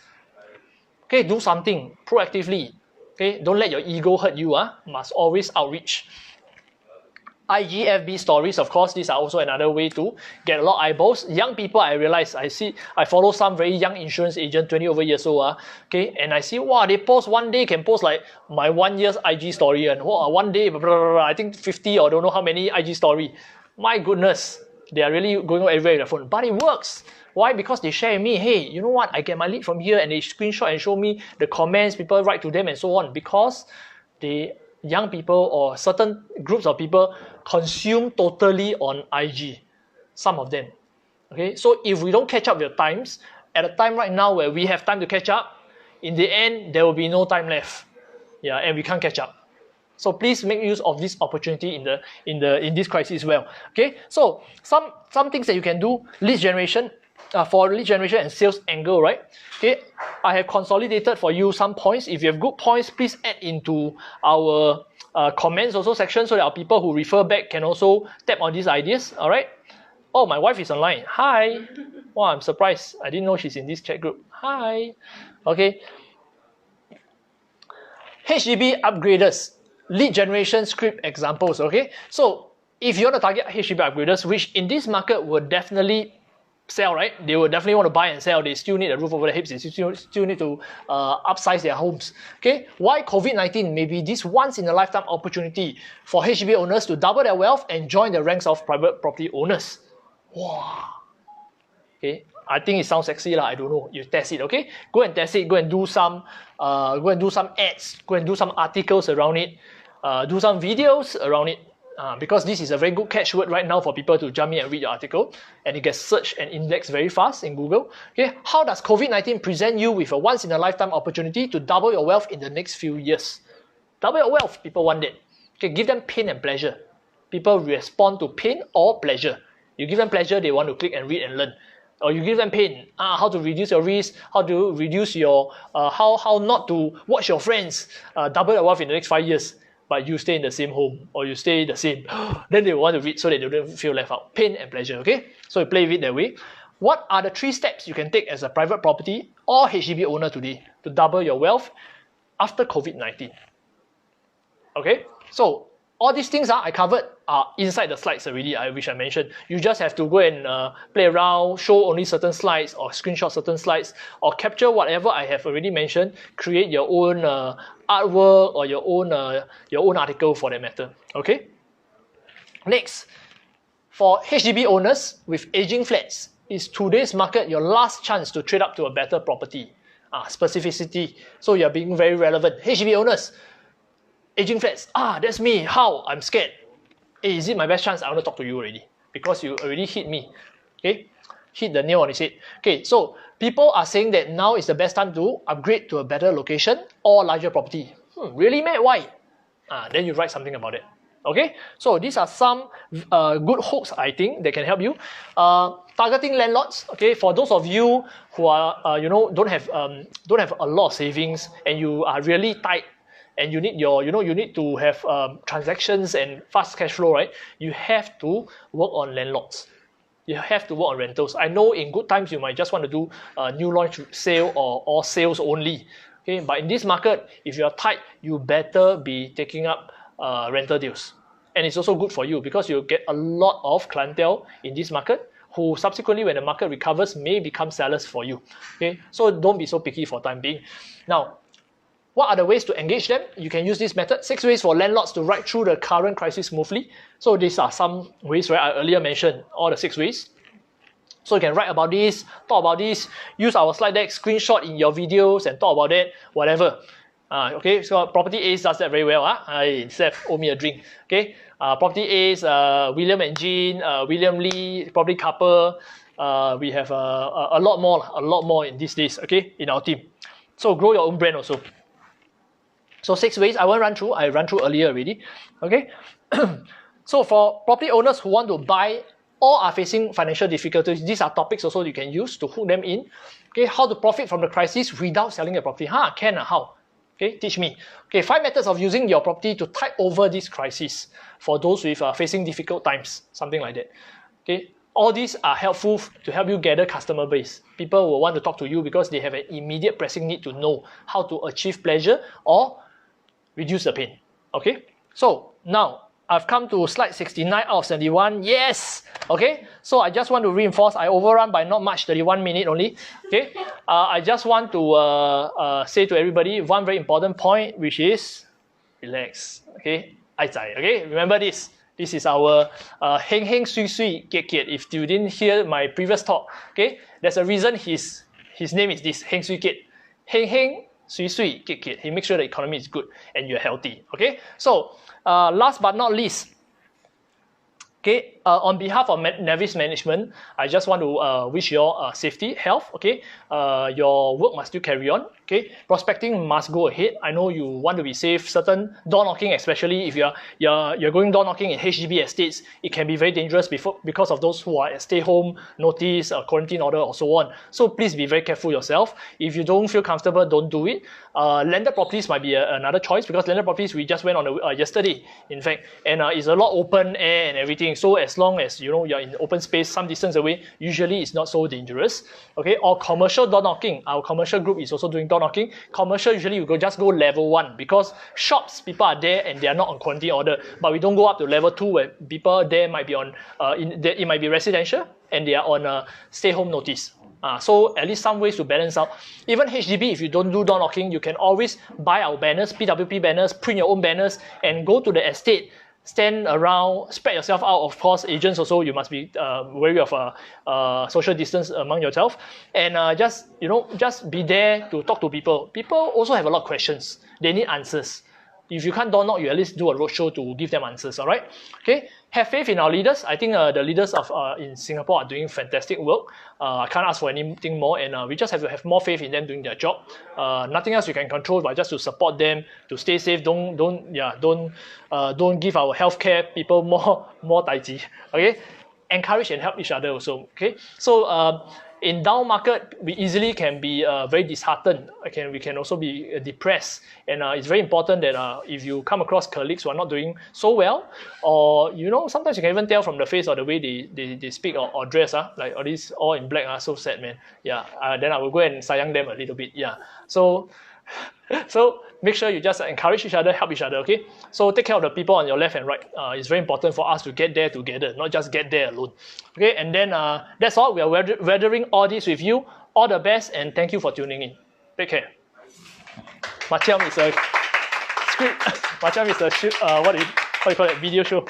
Okay, do something proactively. Okay, don't let your ego hurt you. Must always outreach. IGFB stories, of course, these are also another way to get a lot of eyeballs. Young people, I realize, I follow some very young insurance agent, 20 over years old. Okay, and I see, wow, they post one day, can post like my 1 year's IG story, and wow, one day, blah, blah, blah, I think 50 or don't know how many IG story. My goodness, they are really going everywhere with their phone. But it works. Why? Because they share with me, hey, you know what, I get my lead from here, and they screenshot and show me the comments, people write to them and so on, because the young people or certain groups of people consume totally on IG, some of them. Okay, so if we don't catch up with the times, at a time right now where we have time to catch up, in the end, there will be no time left. Yeah, and we can't catch up. So please make use of this opportunity in this crisis as well. Okay, so some things that you can do, lead generation. For lead generation and sales angle, right? Okay, I have consolidated for you some points. If you have good points, please add into our comments also section so that our people who refer back can also tap on these ideas. All right. Oh, my wife is online. Hi. Wow, I'm surprised. I didn't know she's in this chat group. Hi. Okay. HDB upgraders, lead generation script examples. Okay. So if you want to target HDB upgraders, which in this market would definitely sell, right? They will definitely want to buy and sell. They still need a roof over their heads. They still need to upsize their homes. Okay, why COVID-19 may be this once-in-a-lifetime opportunity for HDB owners to double their wealth and join the ranks of private property owners. Wow. Okay, I think it sounds sexy lah. I don't know. You test it. Okay, go and test it. Go and do some ads. Go and do some articles around it. Do some videos around it. Because this is a very good catchword right now for people to jump in and read your article, and it gets searched and indexed very fast in Google. Okay, how does COVID-19 present you with a once-in-a-lifetime opportunity to double your wealth in the next few years? Double your wealth, people want it. Okay, give them pain and pleasure. People respond to pain or pleasure. You give them pleasure, they want to click and read and learn. Or you give them pain, how to reduce your risk, how to reduce your, how not to watch your friends double your wealth in the next 5 years. but you stay in the same home or you stay the same, then they will want to read so that they don't feel left out. Pain and pleasure, okay? So you play with it that way. What are the 3 steps you can take as a private property or HDB owner today to double your wealth after COVID-19? Okay, so all these things I covered are inside the slides already, which I mentioned. You just have to go and play around, show only certain slides or screenshot certain slides or capture whatever I have already mentioned, create your own artwork or your own article for that matter, okay? Next, for HDB owners with aging flats, is today's market your last chance to trade up to a better property? Specificity, so you're being very relevant. HDB owners, aging flats, that's me, how? I'm scared. Hey, is it my best chance? I want to talk to you already because you already hit me, okay? Hit the nail on his head. Okay, so people are saying that now is the best time to upgrade to a better location or larger property. Really, mate? Why? Then you write something about it. Okay, so these are some good hooks I think that can help you. Targeting landlords. Okay, for those of you who are don't have a lot of savings and you are really tight and you need you need to have transactions and fast cash flow, right? You have to work on landlords. You have to work on rentals. I know in good times you might just want to do a new launch sale or sales only. Okay, but in this market, if you are tight, you better be taking up rental deals. And it's also good for you because you get a lot of clientele in this market who subsequently, when the market recovers, may become sellers for you. Okay, so don't be so picky for time being. Now, what are the ways to engage them? You can use this method. 6 ways for landlords to ride through the current crisis smoothly. So these are some ways, right? I earlier mentioned all the 6 ways. So you can write about this, talk about this, use our slide deck, screenshot in your videos and talk about it, whatever. Okay, so Property Ace does that very well. Seth, owe me a drink. Okay, Property Ace, William and Jean, William Lee, Property Couple. We have a lot more in these days, okay, in our team. So grow your own brand also. So 6 ways I won't run through. I ran through earlier already. Okay. So for property owners who want to buy or are facing financial difficulties, these are topics also you can use to hook them in. Okay, how to profit from the crisis without selling a property? How? Okay, teach me. Okay, 5 methods of using your property to tide over this crisis for those with facing difficult times, something like that. Okay, all these are helpful to help you gather customer base. People will want to talk to you because they have an immediate pressing need to know how to achieve pleasure or reduce the pain. Okay, so now I've come to slide 69 out of 71. Yes! Okay, so I just want to reinforce, I overrun by not much, 31 minutes only. Okay, I just want to say to everybody one very important point, which is relax. Okay, okay, remember this. This is our heng heng sui sui kiet kiet. If you didn't hear my previous talk, okay, there's a reason his name is this, heng sui kiet. Heng heng sui sui kiet kiet. He makes sure the economy is good and you're healthy. Okay, so last but not least, okay, on behalf of Nevis Management, I just want to wish you all safety, health. Okay, your work must still carry on. Okay, prospecting must go ahead. I know you want to be safe. Certain door knocking, especially if you're going door knocking in HDB estates, it can be very dangerous because of those who are at stay-home notice, quarantine order, or so on. So please be very careful yourself. If you don't feel comfortable, don't do it. Landed properties might be another choice because landed properties we just went on yesterday, in fact, and it's a lot open air and everything. So as long as you're in open space, some distance away, usually it's not so dangerous. Okay, or commercial door knocking. Our commercial group is also doing door knocking. Commercial usually you just go level 1 because shops people are there and they are not on quarantine order. But we don't go up to level 2 where people there might be on it might be residential and they are on stay home notice. So at least some ways to balance out. Even HDB, if you don't do door knocking, you can always buy our banners, PWP banners, print your own banners, and go to the estate. Stand around, spread yourself out. Of course, agents also, you must be wary of social distance among yourself, and just be there to talk to people. People also have a lot of questions. They need answers. If you can't door knock, you at least do a roadshow to give them answers. All right? Okay. Have faith in our leaders. I think the leaders of in Singapore are doing fantastic work. I can't ask for anything more, and we just have to have more faith in them doing their job. Nothing else you can control, but just to support them to stay safe. Don't give our healthcare people more tai chi. Okay. Encourage and help each other also. Okay. So in down market, we easily can be very disheartened. We can also be depressed. And it's very important that if you come across colleagues who are not doing so well, or sometimes you can even tell from the face or the way they speak or dress, like all these all in black, so sad, man. Yeah. Then I will go and sayang them a little bit. Yeah. So make sure you just encourage each other, help each other, okay? So take care of the people on your left and right. It's very important for us to get there together, not just get there alone. Okay, and then that's all. We are weathering all this with you. All the best, and thank you for tuning in. Take care. Macam is a script. Macam is a what do you call it? Video show.